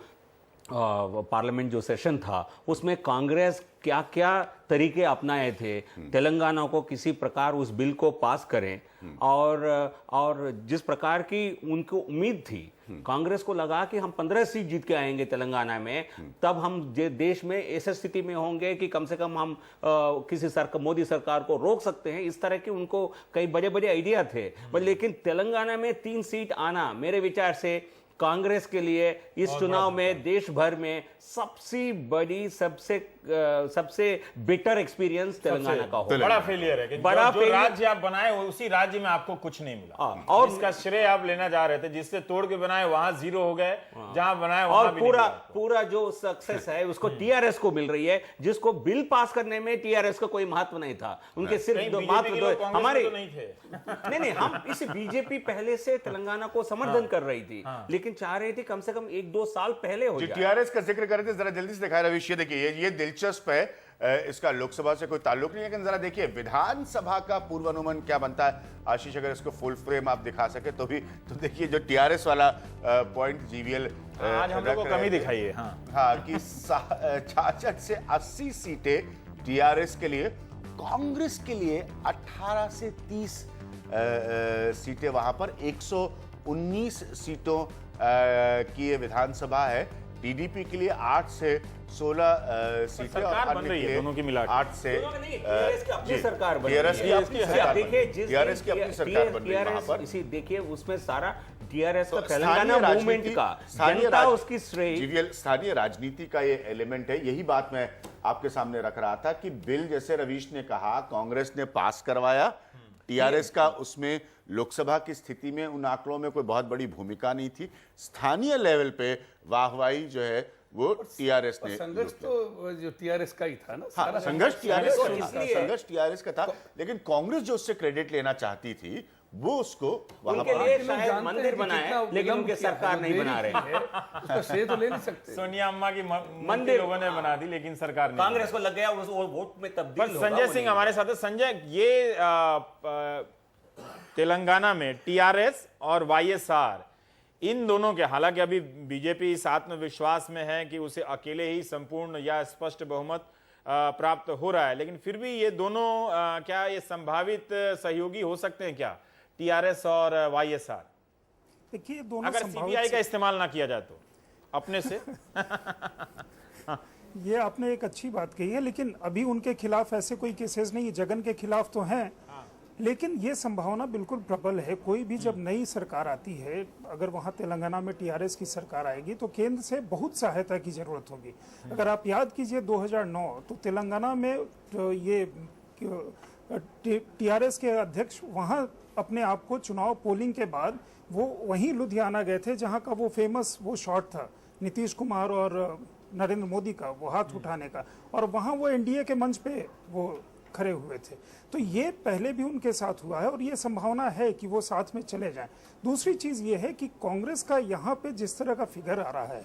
पार्लियामेंट जो सेशन था उसमें कांग्रेस क्या क्या तरीके अपनाए थे तेलंगाना को किसी प्रकार उस बिल को पास करें, और जिस प्रकार की उनको उम्मीद थी, कांग्रेस को लगा कि हम 15 सीट जीत के आएंगे तेलंगाना में, तब हम देश में ऐसे स्थिति में होंगे कि कम से कम हम किसी मोदी सरकार को रोक सकते हैं। इस तरह के उनको कई बड़े बड़े आइडिया थे, पर लेकिन तेलंगाना में 3 सीट आना मेरे विचार से कांग्रेस के लिए इस चुनाव में देश भर में सबसे बड़ी सबसे बेटर एक्सपीरियंस तेलंगाना का होगा। बड़ा फेलियर है कि बड़ा जो राज्य आप बनाए उसी राज्य में आपको कुछ नहीं मिला, और इसका श्रेय आप लेना चाह रहे थे। जिससे तोड़ के बनाए वहां 0 हो गए, जहां बनाए वहां और भी नहीं मिला। पूरा जो सक्सेस है उसको टीआरएस को मिल रही है, जिसको बिल पास करने में टीआरएस का कोई महत्व नहीं था। उनके सिर्फ हमारे नहीं थे। नहीं, हम इस बीजेपी पहले से तेलंगाना को समर्थन कर रही थी, लेकिन चाह रही थी कम से कम 1-2 साल पहले हो जाए। टीआरएस का जिक्र कर रहे थे, जरा जल्दी से दिखाए रविश। ये देखिए, ये दिलचस्प है, इसका लोकसभा से कोई ताल्लुक नहीं है, लेकिन जरा देखिए विधानसभा का पूर्वानुमान क्या बनता है। आशीष, अगर इसको फुल फ्रेम आप दिखा सके तो भी, तो देखिए जो टीआरएस वाला पॉइंट जीवीएल आज हम लोग को कमी दिखाइए। हाँ, कि 66 से 80 सीटें टीआरएस के लिए, कांग्रेस के लिए 18 से 30 सीटें, वहां पर 119 सीटों की ये विधानसभा है। टीडीपी के लिए 8 से 16 सीटें और सरकार बन अन्य रही के है लिए दोनों की मिला के। 8 से टीआरएस की अपनी जी, सरकार बन टीआरएस की अपनी सरकार बन देखिए, रही है। टीआरएस की अपनी सरकार बन रही है वहां पर। इसी देखिए उसमें सारा टीआरएस का तो तेलंगाना मूवमेंट का जनता उसकी श्रेय। जीवीएल, स्थानीय राजनीति का ये एलिमेंट है। यही बात मैं आपके सामने रख रहा था कि बिल, जैसे रवीश ने कहा, कांग्रेस ने पास करवाया, टीआरएस का उसमें लोकसभा की स्थिति में उन आंकड़ों में कोई बहुत बड़ी भूमिका नहीं थी। स्थानीय लेवल पे वाहवाही जो है वो टीआरएस ने, संघर्ष तो जो टीआरएस का ही था ना। हाँ, सारा संघर्ष टीआरएस का था, इसलिए- संघर्ष टीआरएस का था, लेकिन कांग्रेस जो उससे क्रेडिट लेना चाहती थी वो उसको वहां उनके पर लिए लोग शायद जानते मंदिर हैं कि बनाए, कितना लेकिन विलंब उनके किया है, सरकार जो नहीं देरी बना रहे। की है, उसका श्रेय तो ले नहीं सकते। सोनिया अम्मा की मंदिर मंदिर लोगों ने बना दी, लेकिन सरकार ने कांग्रेस को लग गया वो वोट में पर तब्दील होगा, संजय वो सिंह नहीं। हमारे साथ है। संजय, ये तेलंगाना में टीआरएस और वाईएसआर, इन दोनों के, हालांकि अभी बीजेपी इस आत्मविश्वास में है कि उसे अकेले ही संपूर्ण या स्पष्ट बहुमत प्राप्त हो रहा है, लेकिन फिर भी ये दोनों क्या ये संभावित सहयोगी हो सकते हैं क्या, टीआरएस और वाईएसआर? देखिए, दोनों अगर सीबीआई का इस्तेमाल ना किया जाए तो अपने से। ये आपने एक अच्छी बात कही है, लेकिन अभी उनके खिलाफ ऐसे कोई केसेस नहीं, जगन के खिलाफ तो हैं, लेकिन ये संभावना बिल्कुल प्रबल है। कोई भी जब नई सरकार आती है, अगर वहाँ तेलंगाना में टीआरएस की सरकार आएगी तो केंद्र से बहुत सहायता की जरूरत होगी। अगर आप याद कीजिए 2009, तो तेलंगाना में तो ये टीआरएस के अध्यक्ष वहाँ अपने आप को चुनाव पोलिंग के बाद वो वहीं लुधियाना गए थे, जहाँ का वो फेमस वो शॉट था नीतीश कुमार और नरेंद्र मोदी का, वो हाथ उठाने का, और वहाँ वो एनडीए के मंच पे वो खड़े हुए थे। तो ये पहले भी उनके साथ हुआ है और ये संभावना है कि वो साथ में चले जाएं। दूसरी चीज ये है कि कांग्रेस का यहाँ पे जिस तरह का फिगर आ रहा है,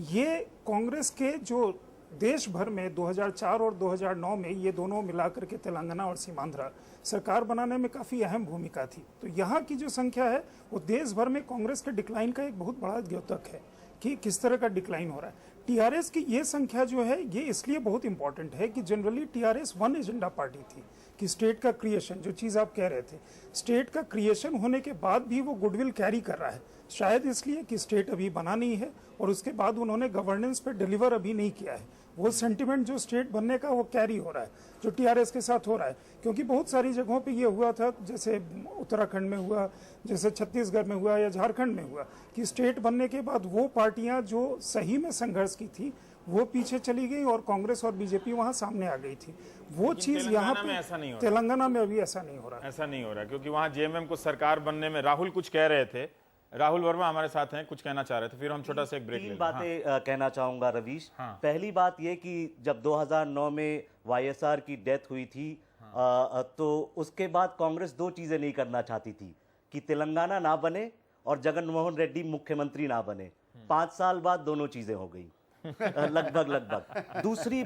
ये कांग्रेस के जो देश भर में 2004 और 2009 में ये दोनों मिलाकर के तेलंगाना और सीमांध्र सरकार बनाने में काफी अहम भूमिका थी। तो यहाँ की जो संख्या है वो देश भर में कांग्रेस के डिक्लाइन का एक बहुत बड़ा द्योतक है कि किस तरह का डिक्लाइन हो रहा है। टीआरएस की ये संख्या जो है ये इसलिए बहुत इंपॉर्टेंट है कि generally TRS one agenda party थी कि स्टेट का क्रिएशन, जो चीज़ आप कह रहे थे, स्टेट का क्रिएशन होने के बाद भी वो गुडविल कैरी कर रहा है, शायद इसलिए कि स्टेट अभी बना नहीं है और उसके बाद उन्होंने गवर्नेंस पे डिलीवर अभी नहीं किया है। वो सेंटिमेंट जो स्टेट बनने का वो कैरी हो रहा है, जो टीआरएस के साथ हो रहा है, क्योंकि बहुत सारी जगहों पे ये हुआ था, जैसे उत्तराखंड में हुआ, जैसे छत्तीसगढ़ में हुआ या झारखंड में हुआ, कि स्टेट बनने के बाद वो पार्टियां जो सही में संघर्ष की थी वो पीछे चली गई और कांग्रेस और बीजेपी वहां सामने आ गई थी। वो चीज यहाँ में ऐसा नहीं हो तेलंगाना में अभी ऐसा नहीं हो रहा। ऐसा नहीं हो रहा क्योंकि वहां जेएमएम को सरकार बनने में राहुल कुछ कह रहे थे राहुल वर्मा हमारे साथ हैं, कुछ कहना चाह रहे थे, फिर हम छोटा सा एक ब्रेक ले तीन लें। बातें कहना चाहूंगा रवीश। हाँ। पहली बात ये कि जब 2009 में वाईएसआर की डेथ हुई थी, तो उसके बाद कांग्रेस दो चीजें नहीं करना चाहती थी, कि तेलंगाना ना बने और जगन मोहन रेड्डी मुख्यमंत्री ना बने। 5 साल बाद दोनों चीजें हो गई लगभग। दूसरी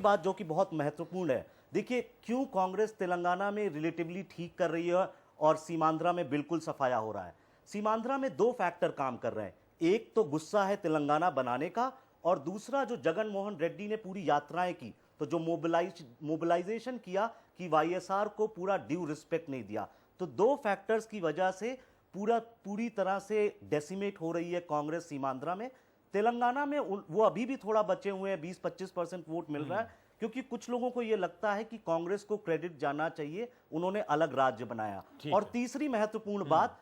बात जो कि बहुत महत्वपूर्ण है, देखिए क्यों कांग्रेस तेलंगाना में रिलेटिवली ठीक कर रही है और सीमांध्रा में बिल्कुल सफाया हो रहा है। सीमांध्रा में 2 फैक्टर काम कर रहे हैं, एक तो गुस्सा है तेलंगाना बनाने का, और दूसरा जो जगन मोहन रेड्डी ने पूरी यात्राएं की, तो जो मोबिलाइजेशन किया कि वाईएसआर को पूरा ड्यू रिस्पेक्ट नहीं दिया, तो 2 फैक्टर्स की वजह से पूरी तरह से डेसिमेट हो रही है कांग्रेस सीमांध्रा में। तेलंगाना में वो अभी भी थोड़ा बचे हुए हैं, 20-25% वोट मिल रहा है, क्योंकि कुछ लोगों को ये लगता है कि कांग्रेस को क्रेडिट जाना चाहिए, उन्होंने अलग राज्य बनाया। और तीसरी महत्वपूर्ण बात,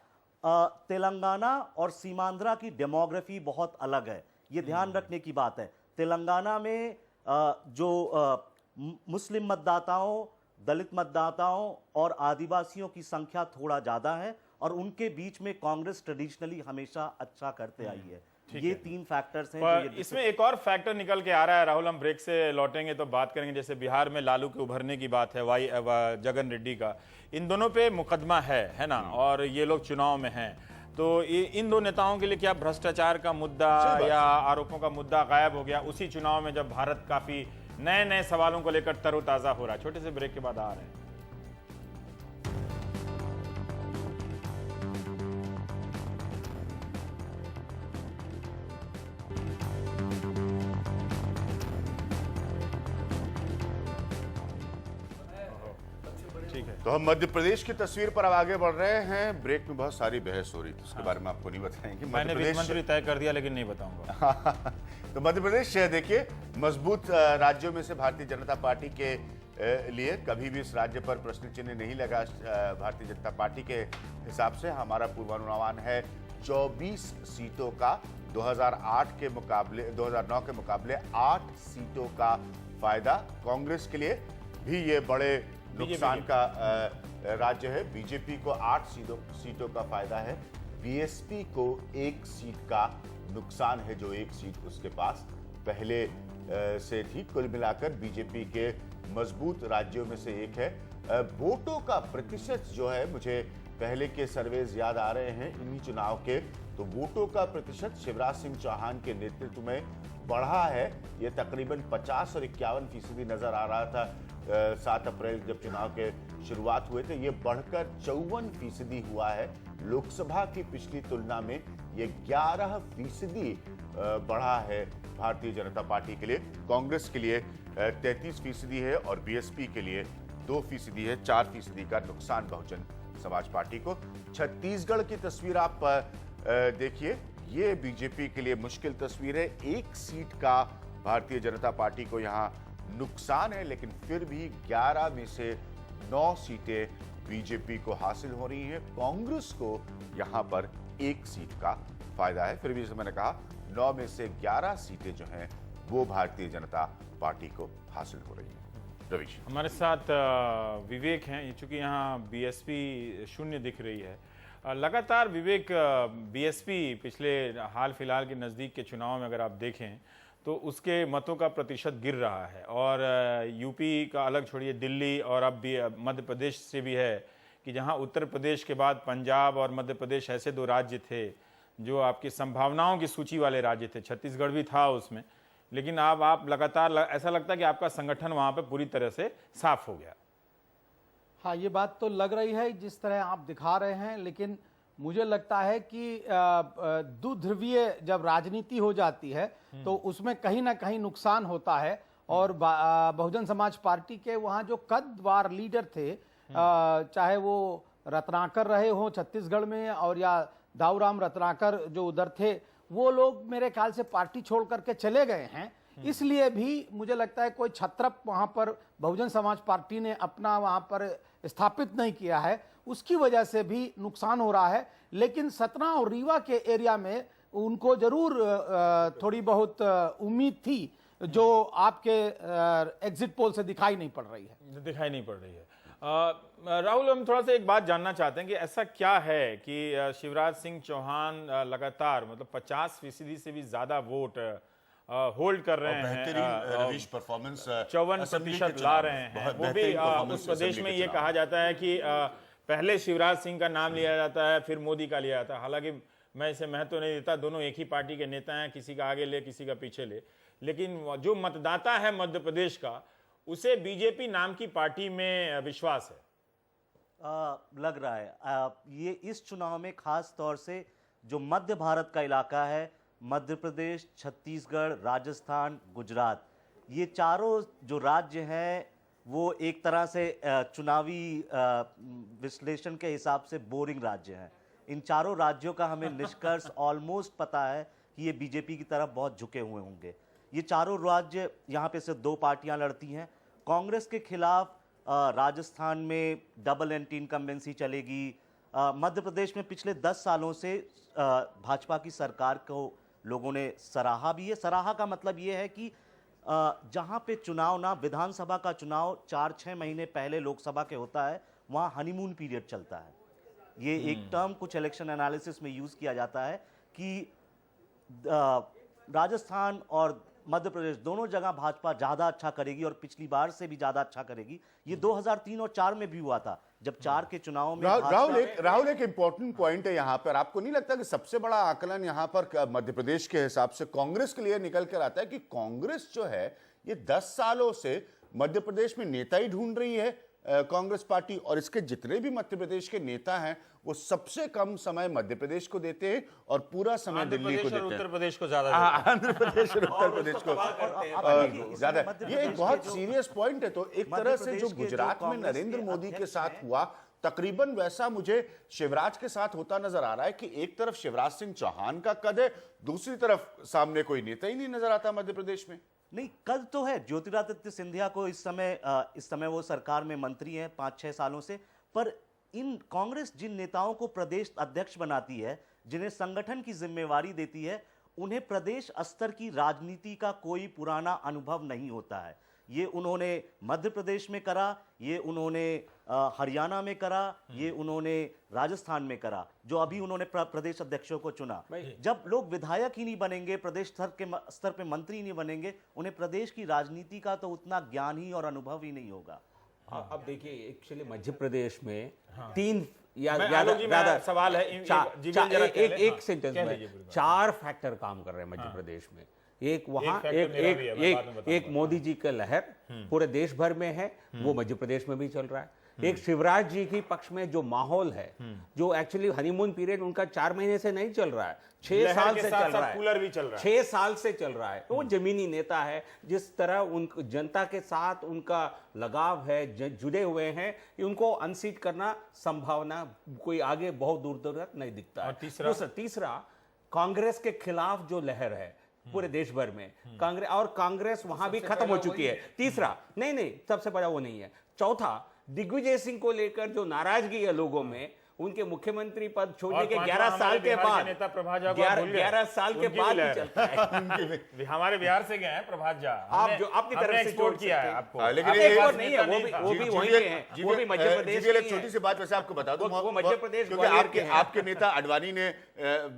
तेलंगाना और सीमांध्रा की डेमोग्राफी बहुत अलग है, ये ध्यान रखने की बात है। तेलंगाना में जो मुस्लिम मतदाताओं, दलित मतदाताओं और आदिवासियों की संख्या थोड़ा ज्यादा है, और उनके बीच में कांग्रेस ट्रेडिशनली हमेशा अच्छा करते आई है। ये 3 फैक्टर्स हैं। पर इसमें एक और फैक्टर निकल के आ रहा है राहुल, हम ब्रेक से लौटेंगे तो बात करेंगे। जैसे बिहार में लालू के उभरने की बात है, जगन रेड्डी का, इन दोनों पे मुकदमा है ना, और ये लोग चुनाव में हैं, तो इन 2 नेताओं के लिए क्या भ्रष्टाचार का मुद्दा या आरोपों का मुद्दा गायब हो गया उसी चुनाव में, जब भारत काफी नए नए सवालों को लेकर तरोताजा हो रहा है? छोटे से ब्रेक के बाद आ रहे हैं। तो हम मध्य प्रदेश की तस्वीर पर अब आगे बढ़ रहे हैं। ब्रेक में बहुत सारी बहस हो रही थी, उसके बारे में आपको नहीं बताएंगे। मैंने वित्त मंत्री तय कर दिया, लेकिन नहीं बताऊंगा। तो मध्य प्रदेश देखिए, मजबूत राज्यों में से भारतीय जनता पार्टी के लिए कभी भी इस राज्य पर प्रश्न चिन्ह नहीं लगा। भारतीय जनता पार्टी के हिसाब से हमारा पूर्वानुमान है 24 सीटों का। 2009 के मुकाबले 8 सीटों का फायदा कांग्रेस के लिए भी ये बड़े नुकसान का राज्य है। बीजेपी को 8 सीटों का फायदा है। बीएसपी को 1 सीट का नुकसान है, जो 1 सीट उसके पास पहले से थी। कुल मिलाकर बीजेपी के मजबूत राज्यों में से एक है। वोटों का प्रतिशत जो है, मुझे पहले के सर्वेज याद आ रहे हैं इन्हीं चुनाव के, तो वोटों का प्रतिशत शिवराज सिंह चौहान के नेतृत्व में बढ़ा है। ये तकरीबन 50 और 51% नजर आ रहा था 7 अप्रैल जब चुनाव के शुरुआत हुए थे। ये बढ़कर 54% हुआ है। लोकसभा की पिछली तुलना में ये 11% बढ़ा है भारतीय जनता पार्टी के लिए। कांग्रेस के लिए 33% है और बीएसपी के लिए 2% है। 4% का नुकसान बहुजन समाज पार्टी को। छत्तीसगढ़ की तस्वीर आप देखिए, ये बीजेपी के लिए मुश्किल तस्वीर है। 1 सीट का भारतीय जनता पार्टी को यहाँ नुकसान है, लेकिन फिर भी 11 में से 9 सीटें बीजेपी को हासिल हो रही हैं। कांग्रेस को यहाँ पर 1 सीट का फायदा है। फिर भी जैसे मैंने कहा, 9 में से 11 सीटें जो हैं वो भारतीय जनता पार्टी को हासिल हो रही हैं। रवीश, हमारे साथ विवेक हैं। चूंकि यहाँ बीएसपी शून्य दिख रही है, लगातार विवेक बीएसपी पिछले हाल फिलहाल के नज़दीक के चुनाव में अगर आप देखें तो उसके मतों का प्रतिशत गिर रहा है, और यूपी का अलग छोड़िए, दिल्ली और अब भी मध्य प्रदेश से भी है कि जहां उत्तर प्रदेश के बाद पंजाब और मध्य प्रदेश ऐसे 2 राज्य थे जो आपकी संभावनाओं की सूची वाले राज्य थे। छत्तीसगढ़ भी था उसमें, लेकिन अब आप लगातार ऐसा लगता है कि आपका संगठन वहां पे पूरी तरह से साफ हो गया। हाँ, ये बात तो लग रही है जिस तरह आप दिखा रहे हैं, लेकिन मुझे लगता है कि द्विध्रुवीय जब राजनीति हो जाती है तो उसमें कहीं ना कहीं नुकसान होता है। और बहुजन समाज पार्टी के वहाँ जो कद्दावर लीडर थे, चाहे वो रत्नाकर रहे हो छत्तीसगढ़ में, और या दाऊराम रत्नाकर जो उधर थे, वो लोग मेरे ख्याल से पार्टी छोड़ करके चले गए हैं। इसलिए भी मुझे लगता है कोई छत्रप वहाँ पर बहुजन समाज पार्टी ने अपना वहाँ पर स्थापित नहीं किया है, उसकी वजह से भी नुकसान हो रहा है। लेकिन सतना और रीवा के एरिया में उनको जरूर थोड़ी बहुत उम्मीद थी, जो आपके एग्जिट पोल से दिखाई नहीं पड़ रही है। राहुल, हम थोड़ा सा एक बात जानना चाहते हैं कि ऐसा क्या है कि शिवराज सिंह चौहान लगातार मतलब 50% से भी ज्यादा वोट होल्ड कर रहे हैं, बेहतरीन रवीश परफॉर्मेंस 54% ला रहे हैं। वो भी उस प्रदेश में ये कहा जाता है कि पहले शिवराज सिंह का नाम लिया जाता है, फिर मोदी का लिया जाता है। हालांकि मैं इसे महत्व नहीं देता, दोनों एक ही पार्टी के नेता हैं, किसी का आगे ले किसी का पीछे ले, लेकिन जो मतदाता है मध्य प्रदेश का, उसे बीजेपी नाम की पार्टी में विश्वास है। लग रहा है ये इस चुनाव में खास तौर से जो मध्य भारत का इलाका है, मध्य प्रदेश, छत्तीसगढ़, राजस्थान, गुजरात, ये चारों जो राज्य हैं वो एक तरह से चुनावी विश्लेषण के हिसाब से बोरिंग राज्य हैं। इन चारों राज्यों का हमें निष्कर्ष ऑलमोस्ट पता है कि ये बीजेपी की तरफ बहुत झुके हुए होंगे। ये चारों राज्य, यहाँ पे सिर्फ 2 पार्टियां लड़ती हैं। कांग्रेस के खिलाफ राजस्थान में डबल एंटी इनकम्बेंसी चलेगी। मध्य प्रदेश में पिछले 10 सालों से भाजपा की सरकार को लोगों ने सराहा भी है। सराहा का मतलब ये है कि जहाँ पे चुनाव ना, विधानसभा का चुनाव 4-6 महीने पहले लोकसभा के होता है, वहाँ हनीमून पीरियड चलता है। ये एक टर्म कुछ इलेक्शन एनालिसिस में यूज किया जाता है कि राजस्थान और मध्य प्रदेश दोनों जगह भाजपा ज्यादा अच्छा करेगी और पिछली बार से भी ज्यादा अच्छा करेगी। ये 2003 और 4 में भी हुआ था, जब 4 के चुनाव में राहुल एक इंपॉर्टेंट पॉइंट है यहाँ पर। आपको नहीं लगता कि सबसे बड़ा आकलन यहाँ पर मध्य प्रदेश के हिसाब से कांग्रेस के लिए निकल कर आता है कि कांग्रेस जो है ये 10 सालों से मध्य प्रदेश में नेता ही ढूंढ रही है, कांग्रेस पार्टी, और इसके जितने भी मध्य प्रदेश के नेता हैं वो सबसे कम समय मध्य प्रदेश को देते हैं और पूरा समय दिल्ली को देते हैं। उत्तर प्रदेश को ज्यादा आंध्र प्रदेश और उत्तर प्रदेश को ज्यादा। ये एक बहुत सीरियस पॉइंट है। तो एक तरह से जो गुजरात में नरेंद्र मोदी के साथ हुआ, तकरीबन वैसा मुझे शिवराज के साथ होता नजर आ रहा है कि एक तरफ शिवराज सिंह चौहान का कद है, दूसरी तरफ सामने कोई नेता ही नहीं नजर आता मध्य प्रदेश में। नहीं, कद तो है। ज्योतिरादित्य सिंधिया को इस समय वो सरकार में मंत्री हैं 5-6 सालों से, पर इन कांग्रेस जिन नेताओं को प्रदेश अध्यक्ष बनाती है, जिन्हें संगठन की जिम्मेवारी देती है, उन्हें प्रदेश स्तर की राजनीति का कोई पुराना अनुभव नहीं होता है। ये उन्होंने मध्य प्रदेश में करा, ये उन्होंने हरियाणा में करा, ये उन्होंने राजस्थान में करा, जो अभी उन्होंने प्रदेश अध्यक्षों को चुना। जब लोग विधायक ही नहीं बनेंगे, प्रदेश स्तर पे मंत्री नहीं बनेंगे, उन्हें प्रदेश की राजनीति का तो उतना ज्ञान ही और अनुभव ही नहीं होगा। अब देखिए, एक्चुअली मध्य प्रदेश में 3 सवाल है एक सेंटेंस में 4 फैक्टर काम कर रहे हैं मध्य प्रदेश में। एक वहां एक मोदी जी का लहर पूरे देश भर में है, वो मध्य प्रदेश में भी चल रहा है। एक शिवराज जी के पक्ष में जो माहौल है, जो एक्चुअली हनीमून पीरियड उनका 4 महीने से नहीं चल रहा है, 6 साल से चल रहा है, कूलर भी चल रहा है, 6 साल से चल रहा है। वो जमीनी नेता है, जिस तरह उन जनता के साथ उनका लगाव है, जुड़े हुए हैं, उनको अनसीट करना संभावना कोई आगे बहुत दूर दूर तक नहीं दिखता है। तीसरा कांग्रेस के खिलाफ जो लहर है पूरे देश भर में, कांग्रेस वहां भी खत्म हो चुकी है। तीसरा नहीं, सबसे बड़ा वो नहीं है। चौथा, दिग्विजय सिंह को लेकर जो नाराजगी है लोगों में, उनके मुख्यमंत्री पद छोड़ने के 11 साल के बाद, 11 साल के बाद ही चलता है। हमारे बिहार से गए हैं प्रभात झा, आप जो अपनी तरफ से एक्सपोर्ट किया है आपको, लेकिन नहीं है, वो भी वहीं के हैं, वो भी मध्य प्रदेश के हैं। एक छोटी सी बात वैसे आपको बता दूं, वो मध्य प्रदेश, क्योंकि आपके नेता अडवाणी ने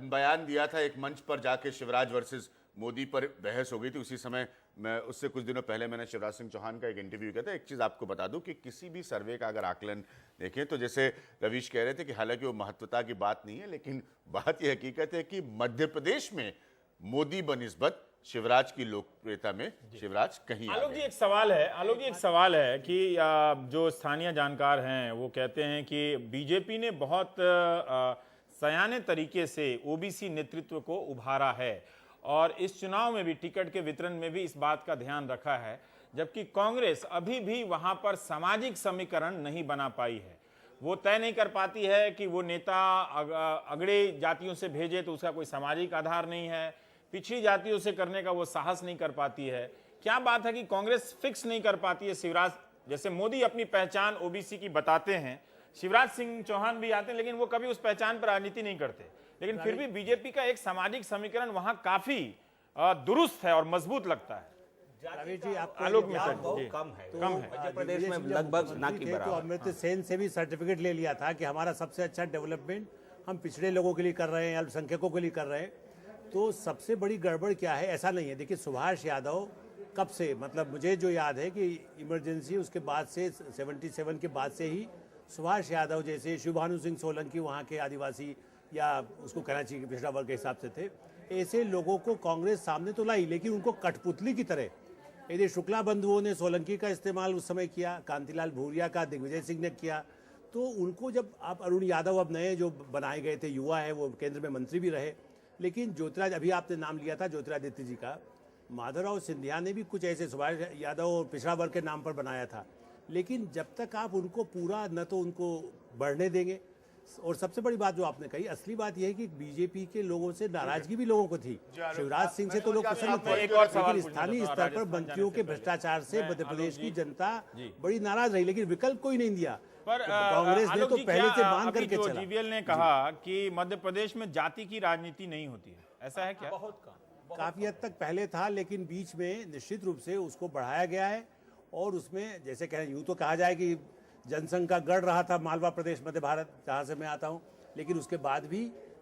बयान दिया था एक मंच पर जाके, शिवराज वर्सेस मोदी पर बहस हो गई थी। उसी समय मैं उससे कुछ दिनों पहले मैंने शिवराज सिंह चौहान का एक इंटरव्यू किया था। एक चीज़ आपको बता दूं कि किसी भी सर्वे का अगर आकलन देखें तो जैसे रवीश कह रहे थे कि हालांकि वो महत्वता की बात नहीं है, लेकिन बात यह हकीकत है कि मध्य प्रदेश में मोदी बनिस्बत शिवराज की लोकप्रियता में शिवराज कहीं आलोक जी एक सवाल है कि जो स्थानीय जानकार हैं वो कहते हैं कि बीजेपी ने बहुत सयाने तरीके से ओबीसी नेतृत्व को उभारा है और इस चुनाव में भी टिकट के वितरण में भी इस बात का ध्यान रखा है, जबकि कांग्रेस अभी भी वहां पर सामाजिक समीकरण नहीं बना पाई है। वो तय नहीं कर पाती है कि वो नेता अगड़े जातियों से भेजे तो उसका कोई सामाजिक आधार नहीं है, पिछड़ी जातियों से करने का वो साहस नहीं कर पाती है। क्या बात है कि कांग्रेस फिक्स नहीं कर पाती है? शिवराज जैसे मोदी अपनी पहचान ओबीसी की बताते हैं, शिवराज सिंह चौहान भी आते हैं, लेकिन वो कभी उस पहचान पर राजनीति नहीं करते, लेकिन फिर भी बीजेपी का एक सामाजिक समीकरण वहां काफी दुरुस्त है और मजबूत लगता है। रवि जी आपको आलोक ये मेहता याद जी, हो, जी। कम है तो कम है। मध्य प्रदेश में जब लगभग ना मुख्यमंत्री की थे, तो बराबर। अमृत सेन से भी सर्टिफिकेट ले लिया था कि हमारा सबसे अच्छा डेवलपमेंट हम पिछड़े लोगों के लिए कर रहे हैं, अल्पसंख्यकों के लिए कर रहे हैं। तो सबसे बड़ी गड़बड़ क्या है, ऐसा नहीं है। देखिए सुभाष यादव कब से, मतलब मुझे जो याद है कि इमरजेंसी उसके बाद से 77 के बाद से ही सुभाष यादव जैसे शिवभानु सिंह सोलंकी वहाँ के आदिवासी या उसको कहना चाहिए कि पिछड़ा वर्ग के हिसाब से थे, ऐसे लोगों को कांग्रेस सामने तो लाई, लेकिन उनको कठपुतली की तरह यदि शुक्ला बंधुओं ने सोलंकी का इस्तेमाल उस समय किया, कांतिलाल भूरिया का दिग्विजय सिंह ने किया, तो उनको जब आप अरुण यादव अब नए जो बनाए गए थे, युवा है, वो केंद्र में मंत्री भी रहे, लेकिन ज्योतिराज, अभी आपने नाम लिया था ज्योतिरादित्य जी का, माधवराव सिंधिया ने भी कुछ ऐसे सुभाष यादव और पिछड़ा वर्ग के नाम पर बनाया था। लेकिन जब तक आप उनको पूरा न तो उनको बढ़ने देंगे, और सबसे बड़ी बात जो आपने कही, असली बात यह है कि बीजेपी के लोगों से नाराजगी भी लोगों को थी। शिवराज सिंह से तो लोग पसंद मैं एक और सवाल थे, पूछना स्थानीय चाहता हूं, स्तर पर राजस्थान मंत्रियों जाने के से पहले। भ्रष्टाचार से मैं मध्य प्रदेश आलोक की जी, जनता जी। बड़ी नाराज रही, लेकिन विकल्प कोई नहीं दिया। पर तो कांग्रेस ने आलोक तो जी, पहले क्या से मान अभी करके जो चला। जीवीएल ने कहा कि मध्य प्रदेश में जाति की राजनीति नहीं होती है, ऐसा है क्या? बहुत कम। काफी हद तक पहले था, लेकिन बीच में निश्चित रूप से उसको बढ़ाया गया है। और उसमें जैसे कहें, यूं तो कहा जाए कि जनसंघ का गढ़ रहा था मालवा प्रदेश, मध्य भारत जहाँ से मैं आता हूँ, लेकिन उसके बाद भी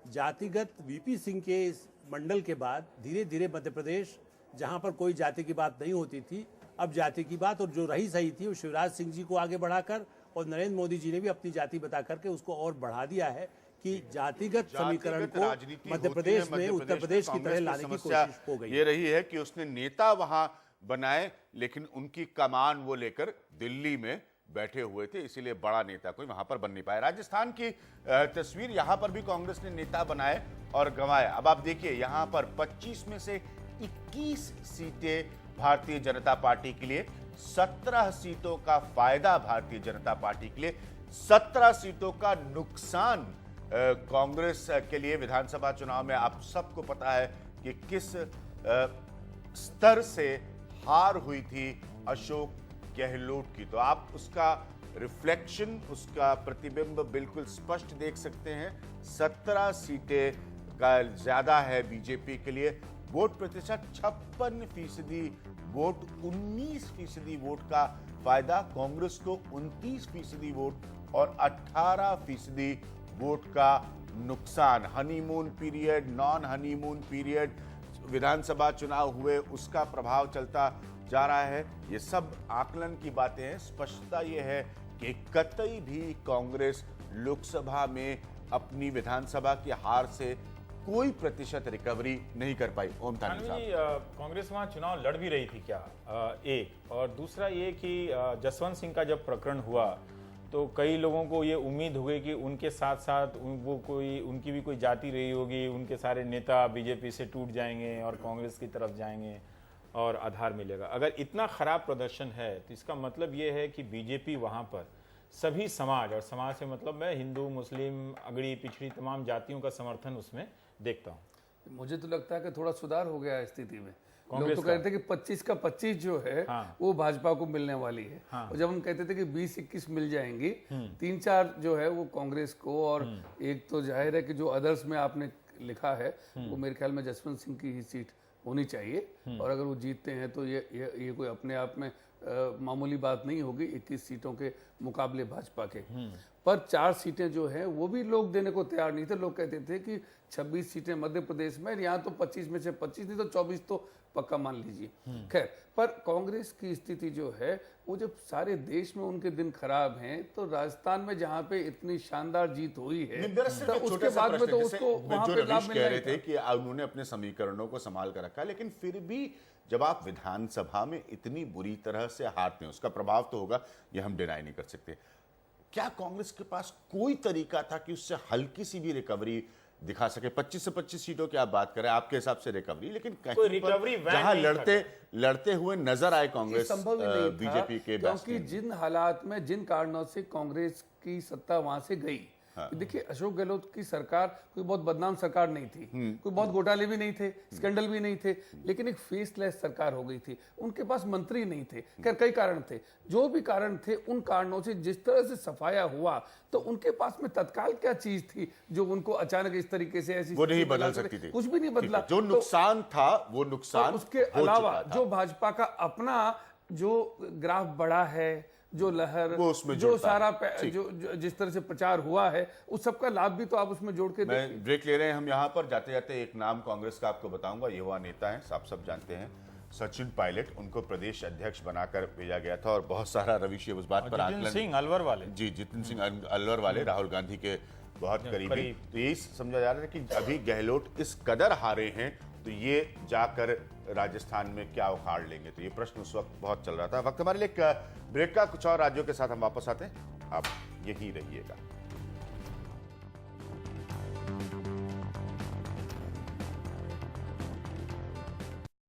जातिगत वीपी सिंह के इस मंडल के बाद धीरे धीरे मध्य प्रदेश, जहाँ पर कोई जाति की बात नहीं होती थी, अब जाति की बात, और जो रही सही थी वो शिवराज सिंह जी को आगे बढ़ाकर, और नरेंद्र मोदी जी ने भी अपनी जाति बता करके उसको और बढ़ा दिया है कि जातिगत समीकरण को राजनीति मध्य होती है, प्रदेश में मध्य उत्तर प्रदेश की कांग्रेस तरह लाने की समस्या कोशिश हो गई। ये रही है कि उसने नेता वहां बनाए, लेकिन उनकी कमान वो लेकर दिल्ली में बैठे हुए थे, इसीलिए बड़ा नेता कोई वहां पर बन नहीं पाया। राजस्थान की तस्वीर, यहां पर भी कांग्रेस ने नेता बनाए और गंवाया। अब आप देखिए, यहां पर 25 में से 21 सीटें भारतीय जनता पार्टी के लिए, 17 सीटों का फायदा भारतीय जनता पार्टी के लिए, 17 सीटों का नुकसान कांग्रेस के लिए। विधानसभा चुनाव में आप सबको पता है कि किस स्तर से हार हुई थी अशोक गहलोत की, तो आप उसका रिफ्लेक्शन, उसका प्रतिबिंब बिल्कुल स्पष्ट देख सकते हैं। 17 सीटें का ज्यादा है बीजेपी के लिए। वोट प्रतिशत 56%, वोट 19% वोट का फायदा कांग्रेस को, 29% वोट और 18% वोट का नुकसान। Honeymoon period, non honeymoon period, विधानसभा चुनाव हुए, उसका प्रभाव चलता जा रहा है। ये सब आकलन की बातें हैं। स्पष्टता ये है कि कतई भी कांग्रेस लोकसभा में अपनी विधानसभा की हार से कोई प्रतिशत रिकवरी नहीं कर पाई। ओम थानी साहब, कांग्रेस वहां चुनाव लड़ भी रही थी क्या? एक और दूसरा ये कि जसवंत सिंह का जब प्रकरण हुआ तो कई लोगों को ये उम्मीद हो गई कि उनके साथ साथ उनकी भी कोई जाति रही होगी, उनके सारे नेता बीजेपी से टूट जाएंगे और कांग्रेस की तरफ जाएंगे और आधार मिलेगा। अगर इतना खराब प्रदर्शन है तो इसका मतलब ये है कि बीजेपी वहां पर सभी समाज, और समाज से मतलब मैं हिंदू, मुस्लिम, अगड़ी पिछड़ी तमाम जातियों का समर्थन उसमें देखता हूँ। मुझे तो लगता है कि थोड़ा सुधार हो गया है स्थिति में। लोग कांग्रेस तो का। कहते थे कि 25 का 25 जो है हाँ। वो भाजपा को मिलने वाली है, और जब हम कहते थे कि 20-21 मिल जाएंगी, 3-4 जो है वो कांग्रेस को, और एक तो जाहिर है कि जो अदर्स में आपने लिखा है वो मेरे ख्याल में जसवंत सिंह की ही सीट होनी चाहिए, और अगर वो जीतते हैं तो ये कोई अपने आप में मामूली बात नहीं होगी 21 सीटों के मुकाबले भाजपा के। पर 4 सीटें जो है वो भी लोग देने को तैयार नहीं थे। लोग कहते थे कि 26 सीटें मध्य प्रदेश में, यहाँ तो 25 में से 25 नहीं तो 24 तो पक्का मान लीजिए। खैर, पर कांग्रेस की स्थिति जो है वो जब सारे देश में उनके दिन खराब हैं, तो राजस्थान में जहाँ पे इतनी शानदार जीत हुई है तो उसके बाद में तो उसको वहाँ पे लाभ मिल कह रहे थे कि उन्होंने अपने समीकरणों को संभाल कर रखा, लेकिन फिर भी जब आप विधानसभा में इतनी बुरी तरह से हारते हैं, उसका प्रभाव तो होगा, ये हम डिनाई नहीं कर सकते। क्या कांग्रेस के पास कोई तरीका था कि उससे हल्की सी भी रिकवरी दिखा सके? 25 से 25 सीटों की आप बात करें, आपके हिसाब से रिकवरी, लेकिन कोई रिकवरी वैन जहां नहीं लड़ते हुए नजर आए कांग्रेस संभव ही नहीं था, बीजेपी के क्योंकि जिन हालात में, जिन कारणों से कांग्रेस की सत्ता वहां से गई, कि देखिए अशोक गहलोत की सरकार कोई बहुत बदनाम सरकार नहीं थी, कोई बहुत घोटाले भी नहीं थे, स्कैंडल भी नहीं थे, लेकिन एक फेसलेस सरकार हो गई थी। उनके पास मंत्री नहीं थे, खैर कई कारण थे, जो भी कारण थे उन कारणों से जिस तरह से सफाया हुआ, तो उनके पास में तत्काल क्या चीज थी जो उनको अचानक इस तरीके से ऐसी वो नहीं स्थिति बदल बना सकती थी। कुछ भी नहीं बदला। जो तो- नुकसान था वो और नुकसान उसके हो अलावा चुका था। जो भाजपा का अपना जो ग्राफ बढ़ा है, जो लहर, वो उसमें जो जुड़ता है। सारा ठीक। जो जिस तरह से प्रचार हुआ है, उस सबका लाभ भी तो आप उसमें जोड़ के देखिए। मैं ब्रेक ले रहे हैं हम यहाँ पर। जाते जाते एक नाम कांग्रेस का आपको बताऊंगा, युवा नेता हैं, आप सब जानते हैं, सचिन पायलट। उनको प्रदेश अध्यक्ष बनाकर भेजा गया था और बहुत सारा रवि उस बात पर जितेंद्र आकलन, सिंह अलवर वाले, जी जितेंद्र सिंह अलवर वाले राहुल गांधी के बहुत करीबी, तो यही समझा जा रहा है कि अभी गहलोत इस कदर हारे हैं तो ये जाकर राजस्थान में क्या उखाड़ लेंगे, तो ये प्रश्न उस वक्त बहुत चल रहा था। वक्त हमारे लिए एक ब्रेक का, कुछ और राज्यों के साथ हम वापस आते हैं, आप यही रहिएगा।